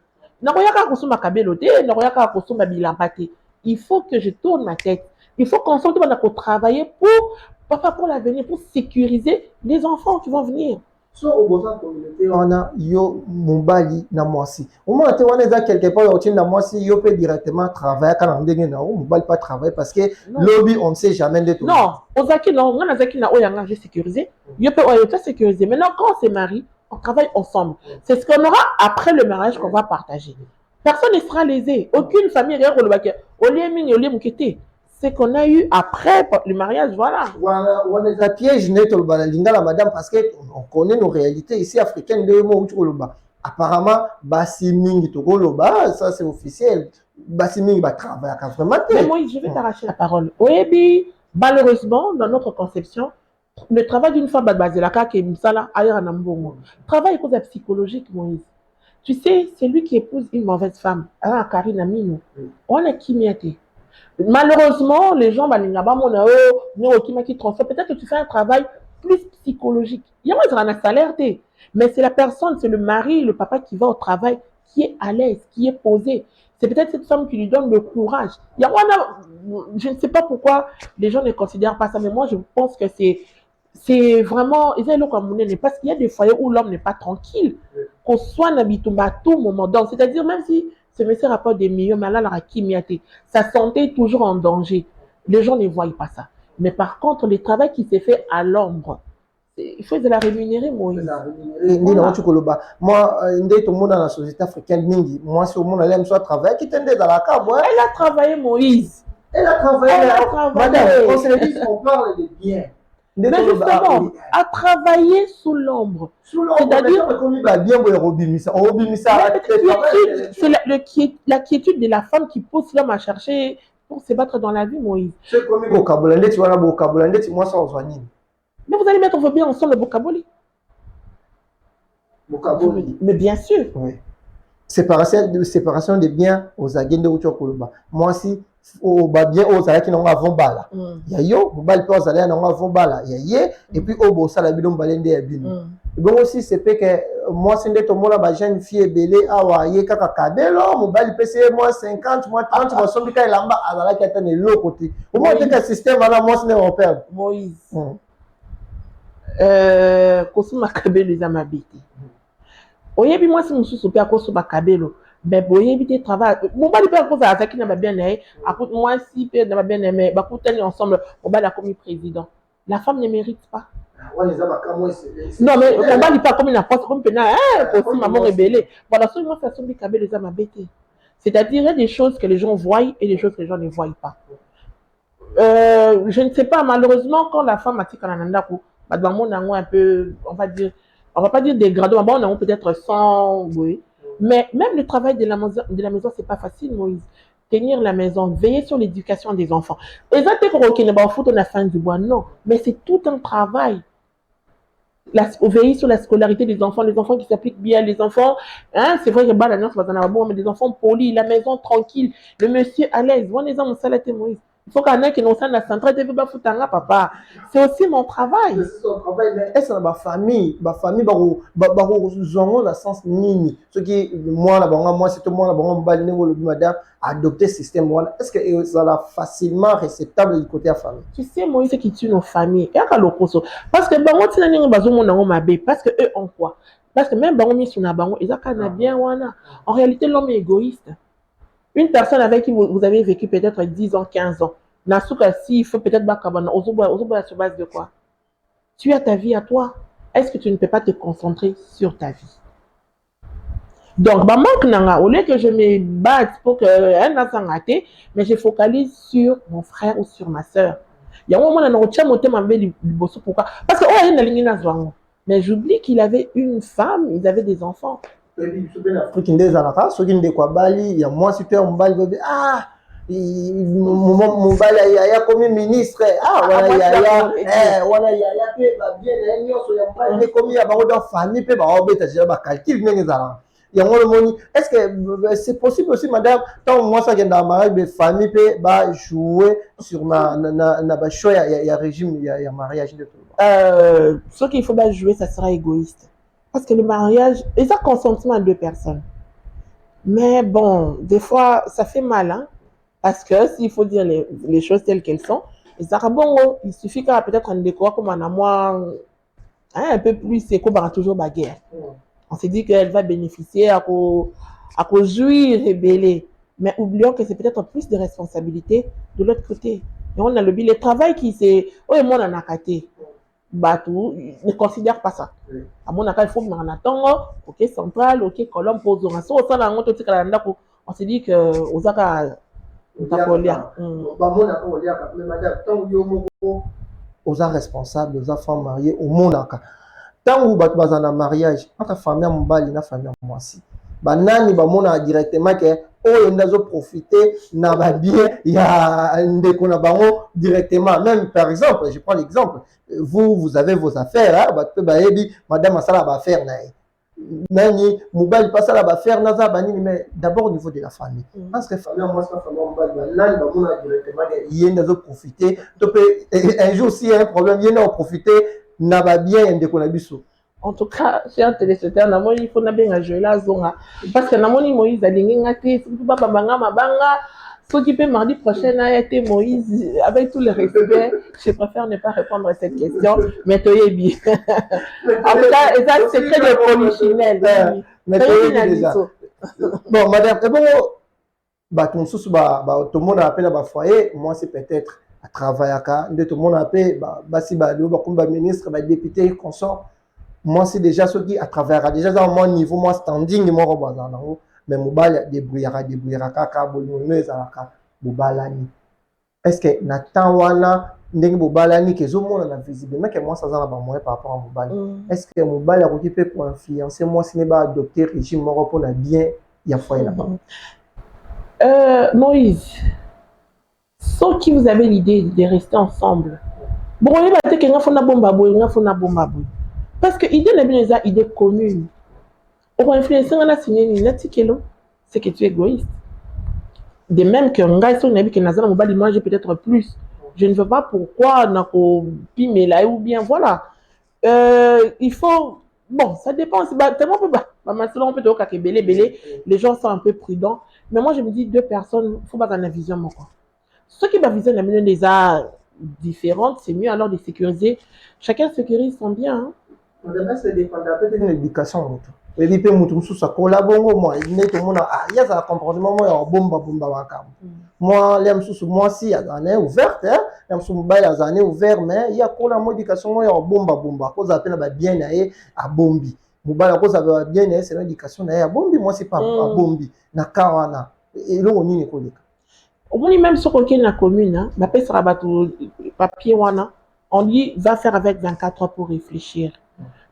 Il faut que je tourne ma tête. Il faut qu'ensemble, on doit travailler pour l'avenir, pour sécuriser les enfants qui vont venir. So au besoin communauté on a yo mobali na mwasi au moins tu on est quelque part au na mwasi yo peut directement travailler quand on dégaine na mobali pas travailler parce que lobby on ne sait jamais de tout. Non ozaki non on a zaki na oyanga j'ai sécurisé yo peut sécuriser maintenant quand on se marie on travaille ensemble c'est ce qu'on aura après le mariage qu'on va partager personne ne sera lésé aucune famille rien au lieu au lieu c'est qu'on a eu après le mariage, voilà. Voilà, on est à piège net au balalinga la madame parce que on connaît nos réalités ici africaines de mots où loba. Apparemment, basi mingi to loba, ça c'est officiel. Basi mingi ba travailler vraiment. Mais moi, je vais t'arracher la parole. Oyebi, malheureusement, dans notre conception, le travail d'une femme basé la qui est sala ailleurs en ambongo. Travail est cause psychologique, Moïse. Tu sais, c'est lui qui épouse une mauvaise femme. Ah, Karine Amino. On a qui miaté. Malheureusement, les gens, qui transforment. Peut-être que tu fais un travail plus psychologique. Il y a un salaire, mais c'est la personne, c'est le mari, le papa qui va au travail, qui est à l'aise, qui est posé. C'est peut-être cette femme qui lui donne le courage. Je ne sais pas pourquoi les gens ne considèrent pas ça, mais moi je pense que c'est vraiment, parce qu'il y a des foyers où l'homme n'est pas tranquille, qu'on soit n'habite à tout moment. Donc, c'est-à-dire même si ce monsieur rapporte des millions, mais là, sa santé est toujours en danger. Les gens ne voient pas ça. Mais par contre, le travail qui s'est fait à l'ombre, il faut de la rémunérer, moi. Moi, tout le monde dans la société africaine, moi, si au monde elle aime soit travailler, qui t'aide dans la cave. Elle a travaillé, Moïse. Elle a travaillé. Madame, on parle de bien. Mais justement, à travailler sous l'ombre. C'est-à-dire c'est la quiétude de la femme qui pousse l'homme à chercher pour se battre dans la vie, Moïse. C'est comme le vocabulaire, tu vois, le vocabulaire, moi, ça, on se mais vous allez mettre vos biens ensemble le vocabulaire. Mais bien sûr. Oui. séparation de biens aux agents de Koloba. Moi si au bien aux alaki qui n'ont avant bala. Ya yo, mobile peut aux alaki n'ont avant bala. Ya ye et puis au bossa la bidon balende ya bino. Bon aussi c'est que moi c'est de tomola ba jeune fille belé awa ye kaka kabelo mobile PC moi 50 moi 30 moi sombi ka lamba alaki atane l'autre côté. Au moins que système là moi c'est européen. Moïse. Kosuma kabelo za mabiti. Oyebi moi si mususu pe akosuma kabelo. Ben boyebi te travail. Mon bali pe akosa ataki na ba bien né. Akut moi si pe na ba bien aimé. Ba koutani ensemble on bali comme président. La femme ne mérite pas. Non mais on bali pas comme une approche comme pena aussi maman rebelle. Voilà ce moi ça sombi kabelo za mabiti. C'est-à-dire il y a des choses que les gens voient et des choses que les gens ne voient pas. Je ne sais pas malheureusement quand la femme a tika nananda ko ba mon un peu on va pas dire dégradé, on a peut-être 100, oui. Mais même le travail de la maison, c'est pas facile, Moïse. Tenir la maison, veiller sur l'éducation des enfants. Et ça, c'est qu'on ne va pas foutre la fin du bois, non. Mais c'est tout un travail. Veiller sur la scolarité des enfants, les enfants qui s'appliquent bien, les enfants, hein, c'est vrai que bah, la ça va bon, mais des enfants polis, la maison tranquille, le monsieur à l'aise. On est dans mon salaire, Moïse. Il faut qu'on ait qui nous sent la centrale de Bafutanga, papa. C'est aussi mon travail. C'est son travail, mais est-ce que ma famille, dans le sens nini. Ce qui, moi, c'est tout le monde, madame, adopter ce système. Est-ce que ça va facilement acceptable du côté de la famille? Tu sais, moi, c'est qui tue nos familles. Parce que, parce que eux ont quoi? Parce que même, en réalité, l'homme est égoïste. Une personne avec qui vous avez vécu peut-être 10 ans, 15 ans, Nasuka, s'il faut peut-être Bakabana, sur base de quoi? Tu as ta vie à toi. Est-ce que tu ne peux pas te concentrer sur ta vie? Donc, au lieu que je me batte pour qu'un enfant rate, mais je focalise sur mon frère ou sur ma soeur. Il y a un moment où je pourquoi? Parce que, mais j'oublie qu'il avait une femme, ils avaient des enfants. Il y a moi super mobile yaya comme ministre voilà yaya pe ba bien nyonso ya mobile comme ya bango dans famille pe ba obeta déjà ba calcul ndenge zala yango le moni est-ce que c'est possible aussi madame tant moi ça dans mariage de famille pe ba jouer sur na ba choix ya régime ya mariage de tout ce qu'il faut pas jouer ça sera égoïste parce que le mariage et ça consentement à deux personnes mais bon des fois ça fait mal hein. Parce que s'il faut dire les choses telles qu'elles sont, il suffit qu'il y ait peut-être un décor comme un amour un peu plus, c'est qu'on va toujours baguer. On s'est dit qu'elle va bénéficier à jouir et bêler. Mais oublions que c'est peut-être plus de responsabilité de l'autre côté. Et on a le travail qui c'est, oh, et moi, on a caté. Batou, ne considère pas ça. À mon avis, il faut que on attend, ok, central, ok, colombe, pose on s'est dit que, aux aux responsables, aux femmes mariées, au monaka. Tant où vous avez un mariage, entre famille mobile et famille moisi. Banani bamona directement que oh on profiter na ba bien il y a ndeko na bango directement même par exemple je prends l'exemple vous avez vos affaires madame asala ba affaire na nani mobile pas ça la ba faire naza bani mais d'abord au niveau de la famille parce que famille moi ça famille mobile nani bamona directement il y a profiter un jour s'il y a un problème il y a profiter na ba bien ndeko na biso. En tout cas, chers téléspectateurs, il faut bien jouer la zone. Parce que Moïse a dit ce qui peut mardi prochain a été Moïse, avec tout le respect, je préfère ne pas répondre à cette question, mais tu es bien. En tout cas, c'est très de polichinelle. Bon, madame, c'est bon, tout le monde appelle à foyer, moi c'est peut-être à travailler à tout le monde appelle, si le ministre, député, consort. Moi c'est déjà ce qui à travers déjà dans mon niveau moi standing moi robazango mais mobile débrouillera kaka bolino ezalaka bobalani est-ce que natan wana ndenge bobalani que zo mona na visiblement que moi ça za na ba moyen par rapport à mobile est-ce que mobile a occupé pour influencer moi ce n'est pas adopter régime moko pour la bien ya foyer là-bas Moïse ceux qui vous avez l'idée de rester ensemble bon il va dire que nga fona bomba boy parce que l'idée n'est pas une idée commune. Pour influencer, on a signé une article, c'est que tu es égoïste. De même que ngai so nabi que nazana mobali moi j'ai peut-être plus. Je ne veux pas pourquoi nako pime là ou bien voilà. Il faut bon, ça dépend c'est tellement peu maintenant on peut dire que belé les gens sont un peu prudents, mais moi je me dis deux personnes, faut pas dans la vision moi quoi. Ceux qui va viser la million des arts différentes, c'est mieux alors de sécuriser. Chacun sécurise son bien. Hein. Madame, ça dépend peut-être de l'éducation. Et puis, peut mutum sous sa collabore, moi, il n'est tout le monde, ah, il y a un comportement, moi, en bomba, wakam. Moi, l'aime sous moi, si, il y a des années ouvertes, l'aime sous moi, il y a des années ouvertes, mais il y a quoi la modification, moi, en bomba, cause à peine bien à bombi. Mouba, la cause à bien c'est l'éducation, à bombi, moi, c'est pas à bombi, na kawana. Et là, on y est collé. Au moins, même sur la commune, ma paix sera battu papier, on dit, va faire avec 24 heures pour réfléchir.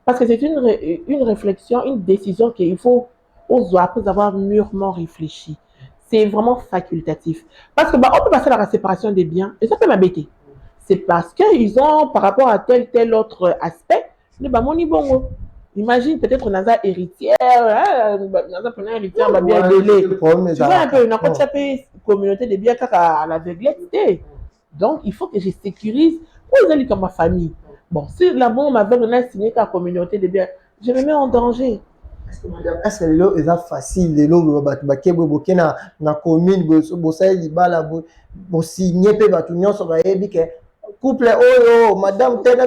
Parce que c'est une réflexion, une décision qu'il faut après avoir mûrement réfléchi. C'est vraiment facultatif. Parce que on peut passer à la séparation des biens, et ça peut m'embêter. C'est parce qu'ils ont, par rapport à tel autre aspect, imagine peut-être Naza héritière, Naza prenant héritière, va bien délai. Tu vois un peu, on a une communauté de biens à l'aveuglette. Donc, il faut que je sécurise où ils ont comme ma famille. Bon, si la bombe m'avait signé la communauté de biens, je me mets en danger. Est-ce que les gens facile, les gens qui sont dans la commune, qui signé, couple, oh, madame, tel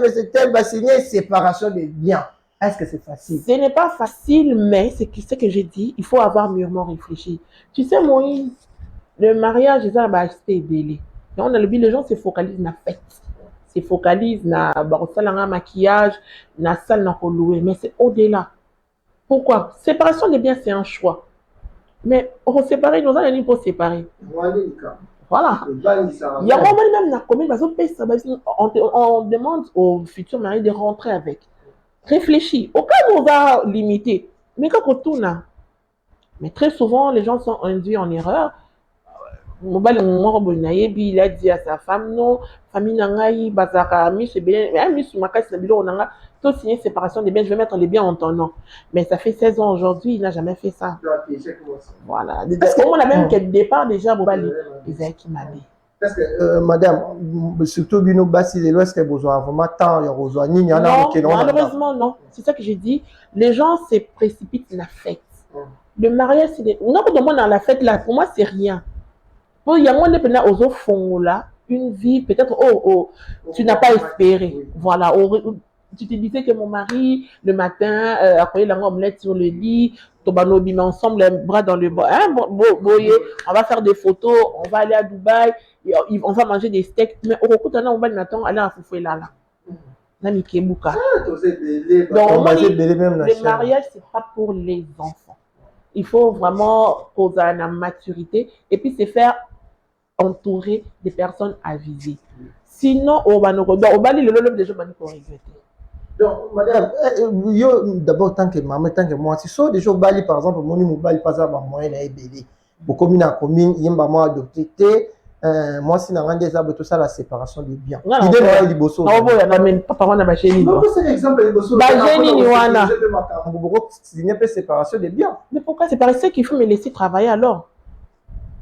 va signer séparation des biens. Est-ce que c'est facile? Ce n'est pas facile, mais c'est ce que j'ai dit, il faut avoir mûrement réfléchi. Tu sais, Moïse, le mariage, ils ont acheté belé. On a le but, les gens se focalisent sur la fête. Se focalise na un maquillage, na salle na louer, mais c'est au-delà. Pourquoi? Séparation des biens, c'est un choix. Mais on séparer, nous allons pour séparer. Voilà. Il y a même la commune, on demande au futur mari de rentrer avec. Réfléchis. Au cas où on va limiter, mais quand on tourne, mais très souvent, les gens sont induits en erreur. Il a dit à sa femme, non, famille nangaï, bazaka, c'est bien, mais sur ma casse, on a tout signé séparation des biens, je vais mettre les biens en ton nom. Mais ça fait 16 ans aujourd'hui, il n'a jamais fait ça. Voilà. On a même qu'au départ, déjà, ils avaient qui m'a dit. Parce que, madame, surtout, Bino Bassi, est-ce que vous avez vraiment tant, malheureusement, non. C'est ça que j'ai dit. Les gens se précipitent la fête. Le mariage, c'est des. Non, dans la fête, là, pour moi, c'est rien. Il y a moins de aux fonds là, une vie peut-être tu n'as pas espéré. Voilà, tu te disais que mon mari le matin après la omelette sur le lit, mais ensemble les bras dans le bas, hein, on va faire des photos, on va aller à Dubaï, on va manger des steaks, mais au recours on va aller à Foufoué là. Donc le mariage c'est pas pour les enfants. Il faut vraiment poser la maturité et puis c'est faire entouré des personnes avisées. Sinon, on va nous regretter. Donc, madame, d'abord, tant que maman, tant que moi, si so déjà Bali, par exemple, mon niveau Bali, pas ça, moyen à ébélé. Pour commune à commune, il y a un moment adopté. Moi, si on a des arbres, tout ça, la séparation des biens. L'idée de l'Iboso. Non, bon, on a même pas parlé de chez nous. C'est l'exemple de l'Iboso. Il n'y a pas de séparation des biens. Mais pourquoi séparer ceux qu'il faut me laisser travailler alors?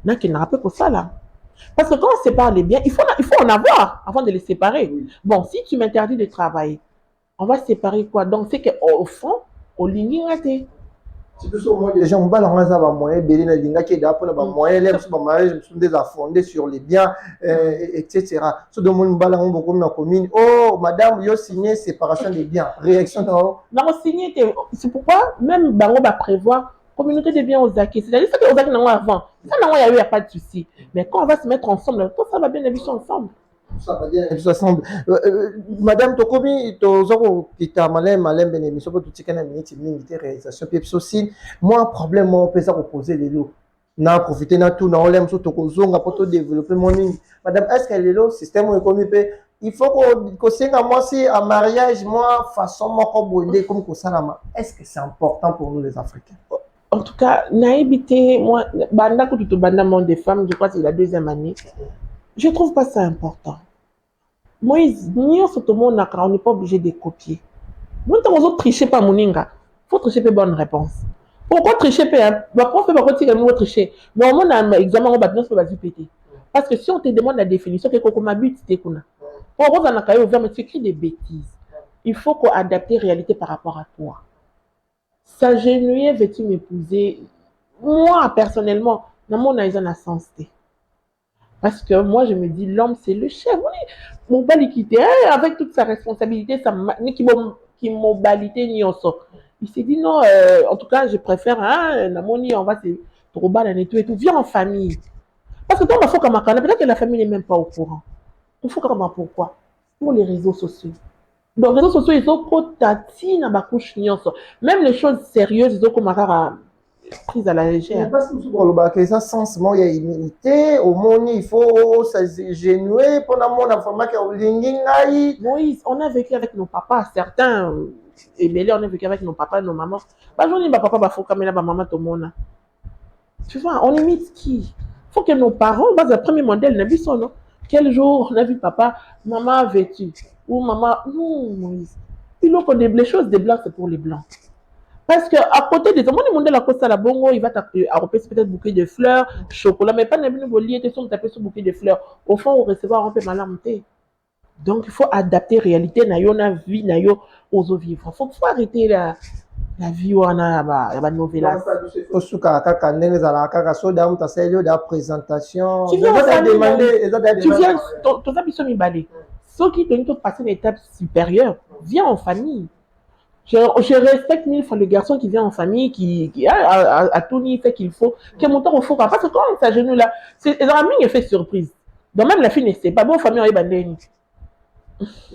Non, qu'il n'a pas pour ça là. Parce que quand on sépare les biens, il faut en avoir avant de les séparer. Oui. Bon, si tu m'interdis de travailler, on va séparer quoi? Donc, c'est qu'au fond, au ligne, c'est tout ça, moi, les gens, on va leur moyen, Bélina, Linga, qui est d'après, moyen, les mariages sont déjà fondés sur les biens, etc. Ce dont on va leur beaucoup dans commune. Oh, madame, vous avez signé séparation des biens. Réaction dans. Non, signé, c'est pourquoi même Bango va prévoir communauté des biens aux acquis. C'est-à-dire que aux acquis avant. Ça, il n'y a pas de souci. Mais quand on va se mettre ensemble, tout ça va bien vivre ensemble. Ça va bien vivre ensemble. Madame Tokobi, tu as malin bénémission pour tout ce qui est une réalisation. Puis aussi, moi, problème, on peut reposer les lots. Na profiter na tout, na olem sur Tokozonga pour développer mon ligne. Madame, est-ce que les lots, système économique, il faut qu'on s'y moi si un mariage, moi, façon, moi, comme ça, est-ce que c'est important pour nous les Africains? En tout cas, naïbité, moi, monde des femmes, je crois que c'est la deuxième année. Je ne trouve pas ça important. Moi, on n'est pas obligé de copier. Moi, on ne tricher pas mon inga. Il faut tricher pas bonne réponse. Pourquoi tricher? Pourquoi faire pourquoi tricher? Mais au moins, on a un examen, on va se péter. Parce que si on te demande la définition, c'est qu'on m'habite, c'est qu'on a. Pourquoi on a quand même mais tu écris des bêtises. Il faut qu'on adapte la réalité par rapport à toi. S'agenouiller, veux-tu m'épouser? Moi, personnellement, dans mon aïe, a sens. Parce que moi, je me dis, l'homme, c'est le chef. Oui, mon balikité, avec toute sa responsabilité, qui mobilité, ni on sort. Il s'est dit, non, en tout cas, je préfère, on va se trop bas et tout, viens en famille. Parce que toi, il faut comme peut-être que la famille n'est même pas au courant. Il faut comme pourquoi? Pour les réseaux sociaux. Donc, les réseaux sociaux, ils ont côté dans ma couche, même les choses sérieuses, ils ont comme prise à la légère. Parce que ça sensement il y a immunité au monde il faut s'agenouiller pour la information que Moïse, on a vécu avec nos papas, certains et on a vécu avec nos papas, nos mamans. Bah j'en ai ma papa bah faut quand même ma maman tout le monde. Tu vois, on imite qui? Faut que nos parents, bah le premier modèle n'a vu son non. Quel jour on a vu papa, maman vêtue ou maman non Moïse. Puis donc les choses des blancs c'est pour les blancs. Parce qu'à côté des hommes, on la costa la bongo, il va taper peut-être bouquet de fleurs, chocolat, mais pas n'importe quoi lié, tu taper sur bouquet de fleurs. Au fond, on recevoir un peu malamté. Donc, il faut adapter la réalité, na vie, aux vivre. Il faut arrêter la vie où on a la nouvelle. Présentation. Tu viens, ton ambition est balé. Ceux qui t'ont passé une étape supérieure, viens en famille. Je respecte mille fois le garçon qui vient en famille, qui a tout ni fait qu'il faut, que mon temps au fond. Parce que quand on s'agenouille là, les amis ont fait surprise. Donc même la fille ne sait pas, bon, famille, on est bandé. Est-ce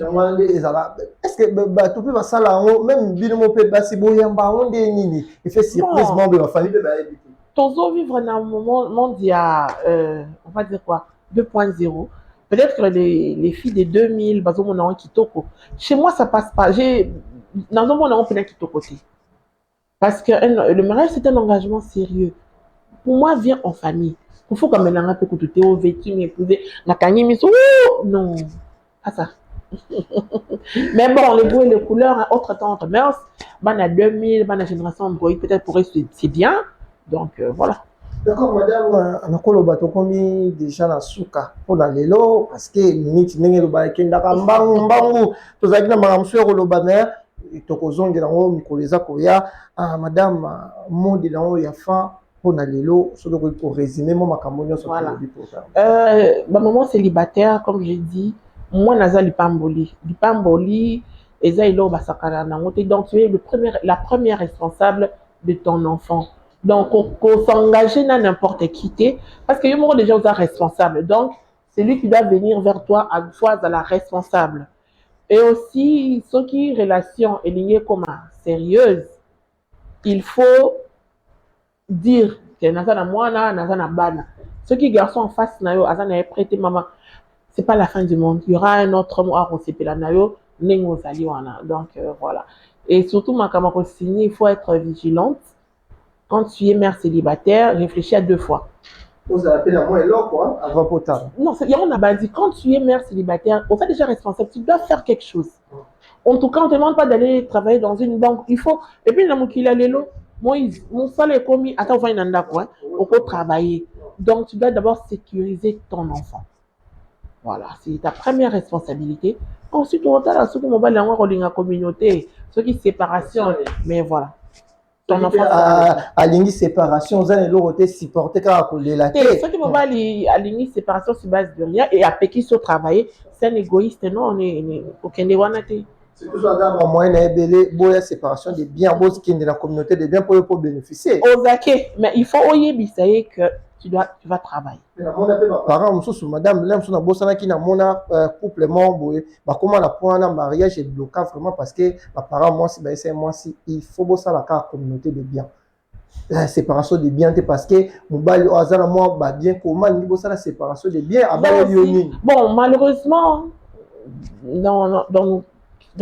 que tu peux ça là, même Bilmo peut passer, il fait surprise, membre de la famille. Ton vivre dans un monde, il y a, on va dire quoi, 2.0. Peut-être que les filles de 2000, chez moi, ça passe pas. Dans un monde, on peut être au côté. Parce que le mariage, c'est un engagement sérieux. Pour moi, viens en famille. Il faut quand même un peu que tu es vêtu, m'épouser. Non, pas ça. Mais bon, les goûts et les couleurs, autre temps, autre mœurs, ben à 2000, ben la génération Android, peut-être pour eux, c'est bien. Donc, voilà. D'accord, madame, on a colobato combien déjà dans souka pour la lelo parce que minute n'engé le bail kenda kambangu mbangu to zaki na maramsho le baner tokozonge na ngo mikoleza koya madame monde na ngo ya fin pour la lelo sur le pour résumer mon makambo sur le programme. Ma maman célibataire comme j'ai dit, moi naza lipamboli eza ilo basakana na ngote donc tu es la première responsable de ton enfant. Donc, qu'on s'engager dans n'importe qui, parce que il y a des gens qui sont responsables. Donc, c'est lui qui doit venir vers toi à fois à la responsable. Et aussi, ce qui relation est liée comme sérieuse, il faut dire que nazana mwana, nazana bana. Ceux qui garçons en face nayo, azana est prêté maman. C'est pas la fin du monde. Il y aura un autre mot à recevoir la nayo, nengo zaliwana. Donc, voilà. Et surtout, ma camarade signée, il faut être vigilante. Quand tu es mère célibataire, réfléchis à 2 fois. Vous appelez la moins là, quoi, avant potable. Non, on a dit, quand tu es mère célibataire, on fait déjà responsable, tu dois faire quelque chose. En tout cas, on ne te demande pas d'aller travailler dans une banque. Il faut. Et puis, il a l'élo. Moïse, mon salaire est commis. Attends, on peut travailler. Donc, tu dois d'abord sécuriser ton enfant. Voilà, c'est ta première responsabilité. Ensuite, on va ceux qui m'ont parlé de la communauté, ceux qui séparation. Mais voilà. Ton enfant à l'ini séparation, vous allez l'autre supporter car à la tête. Ceux qui vont à l'ini séparation sur base de rien et à Pékin sur travailler, c'est un égoïste, non, on est aucun des wanati. C'est toujours un moyen de séparation des biens, de la communauté des biens pour bénéficier. Ok, mais il faut oyer que tu vas travailler. Parents, madame, là, on a bossé qui n'a mon couple membre, comment la point un mariage est bloqué vraiment parce que mes parents, moi, si il faut bosser la carte communauté de biens. La séparation des biens, parce que mon bal au hasard, moi, bien comment il bosser la séparation des biens à bas bon, malheureusement, dans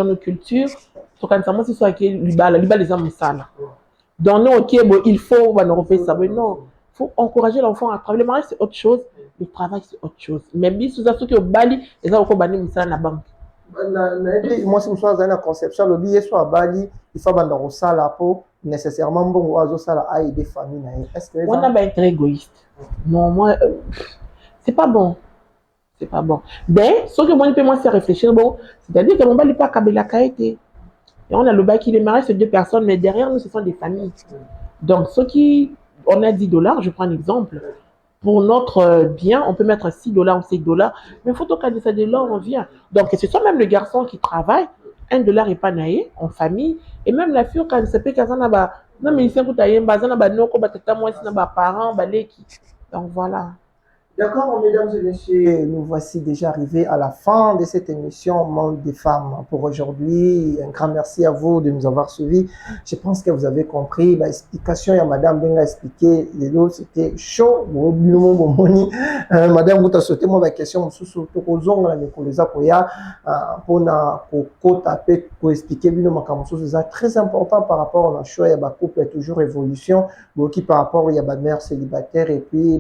nos cultures, c'est soit que les hommes sales. Dans nos ok, bon, il faut refaire ça, mais non. Il faut encourager l'enfant à travailler. Le mariage, c'est autre chose. Le travail, c'est autre chose. Mais bien, sous ceux qui ont bali, ils ont encore banni la banque. moi, si je suis dans la conception, le billet soit à Bali, il faut que je sois là pour nécessairement bon à aider des familles. Est-ce que on a pas être égoïste? Non, moi, c'est pas bon. C'est pas bon. Mais ce que moi, je peux moi faire réfléchir, bon, c'est-à-dire que mon bal n'est pas Kabila Kaété. Et on a le bail qui démarrait, c'est 2 personnes, mais derrière nous, ce sont des familles. Donc, ceux qui, on a $10, je prends un exemple. Pour notre bien, on peut mettre $6 ou $5. Mais il faut qu'à $10, on vient. Donc, c'est soit même le garçon qui travaille, $1 est pas naïe, en famille, et même la fille, quand elle s'appelle, quand elle a non, mais ici, quand elle a un bazar, parents, donc voilà. D'accord, mesdames et messieurs, nous voici déjà arrivés à la fin de cette émission Monde des femmes pour aujourd'hui. Un grand merci à vous de nous avoir suivis. Je pense que vous avez compris l'explication. Madame Benga a expliqué, c'était chaud. Madame, vous avez sauté ma question sur pour expliquer c'est très important par rapport à la choix. Il y a couple, il y a toujours évolution. Par rapport, il y a mère célibataire et puis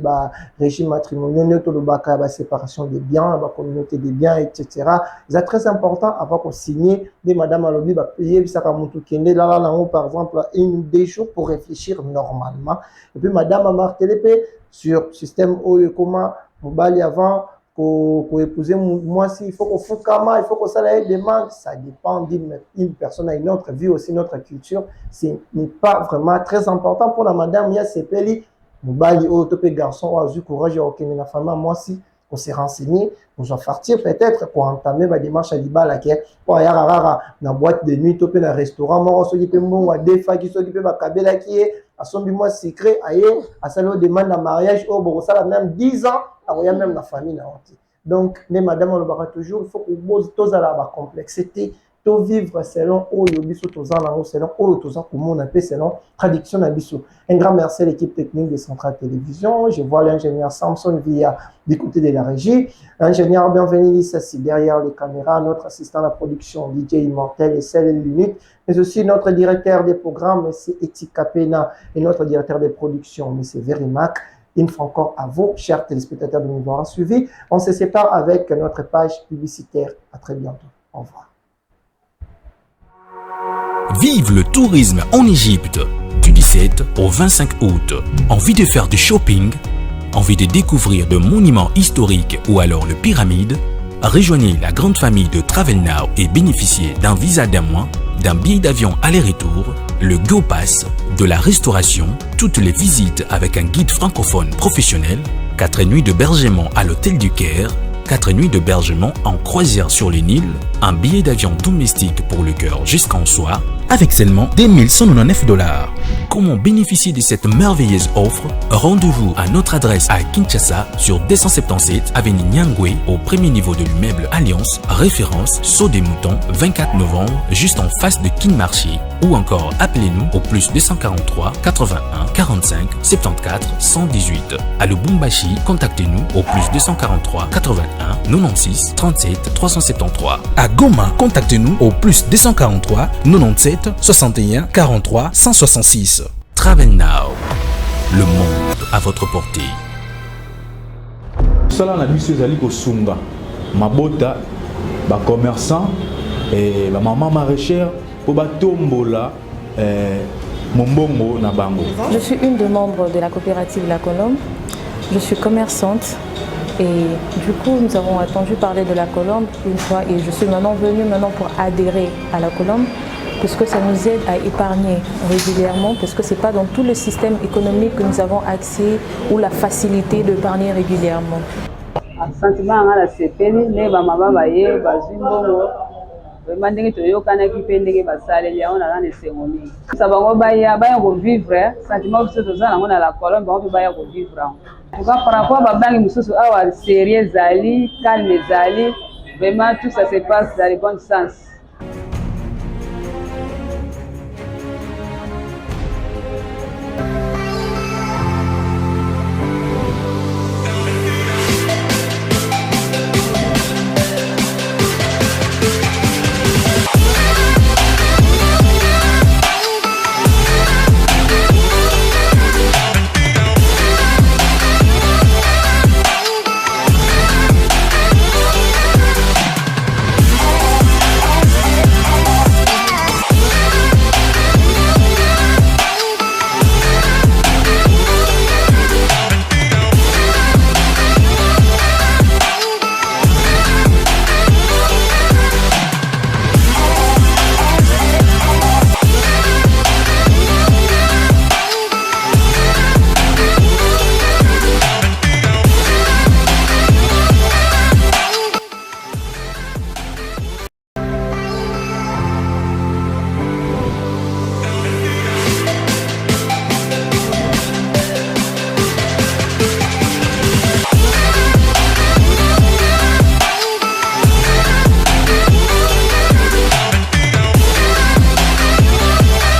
régime matrimonial. La séparation des biens, la communauté des biens, etc. C'est très important avant qu'on signe des madame Alobi, payer par exemple, 1 ou 2 jours pour réfléchir normalement. Et puis madame a martelé sur le système comment mobile avant pour épouser moi si il faut qu'on fasse comment il faut qu'on s'aille demande ça dépend d'une personne à une autre vu aussi notre culture c'est n'est pas vraiment très important pour la madame il y a ces pays Mobali au topé garçon a eu courage à aucune la famille moi si on s'est renseigné on va partir peut-être pour entamer ma démarche à Libala qui est pour y rara dans boîte de nuit topé dans restaurant moi on s'occupe bon à des fois qui s'occupe ba kabela qui est à son moi secret ailleurs à ça nous demande un mariage au bon ça la même 10 ans il y a même la famille là donc mais madame on le verra toujours il faut qu'on pose tous à la complexité to vivre selon le biso tozana selon toza comment on appelle selon traduction na biso. Un grand merci à l'équipe technique de Centrale Télévision. Je vois l'ingénieur Samson Villa du côté de la régie. Ingénieur bienvenue ici derrière les caméras, notre assistant à la production DJ Immortel et celle l'unique, mais aussi notre directeur des programmes M. Eti Kapena et notre directeur des productions M. Verimac. Une fois encore à vous, chers téléspectateurs de nous avoir suivis. On se sépare avec notre page publicitaire. À très bientôt. Au revoir. Vive le tourisme en Égypte du 17 au 25 août. Envie de faire du shopping? Envie de découvrir de monuments historiques ou alors le pyramide? Rejoignez la grande famille de Travel Now et bénéficiez d'un visa d'1 mois, d'un billet d'avion aller-retour, le Go Pass, de la restauration, toutes les visites avec un guide francophone professionnel, 4 nuits d'hébergement à l'hôtel du Caire, 4 nuits d'hébergement en croisière sur les Nils, un billet d'avion domestique pour le cœur jusqu'en soir, avec seulement $1,199. Comment bénéficier de cette merveilleuse offre? Rendez-vous à notre adresse à Kinshasa sur 277 avenue Nyangwe au premier niveau de l'immeuble Alliance, référence Saut des Moutons, 24 novembre, juste en face de Kin Marché. Ou encore appelez-nous au plus 243 81 45 74 118. À Lubumbashi, contactez-nous au plus 243 81 96 37 373. À Goma, contactez-nous au plus 243 97 61 43 166. Travel Now, le monde à votre portée. Cela na biso ezali kosunga mabota ba commerçant et ba maman maraîchère pour ba tombola mombongo na bango. Je suis une des membres de la coopérative La Colombe. Je suis commerçante et du coup nous avons entendu parler de la Colombe une fois et je suis venue pour adhérer à la Colombe parce que ça nous aide à épargner régulièrement parce que ce n'est pas dans tout le système économique que nous avons accès ou la facilité d'épargner régulièrement. Sentiment à la CPN, ne bamaba baye bazimbongo vraiment ndenge toyokana ki pe ndenge basale ya ona na seremoni ça bango baya ko vivre sentiment biso tozana ngona la Colombe bango baya ko vivre en par rapport à bangi mususu awa sérieux zali calme zali vraiment tout ça se passe dans le bon sens.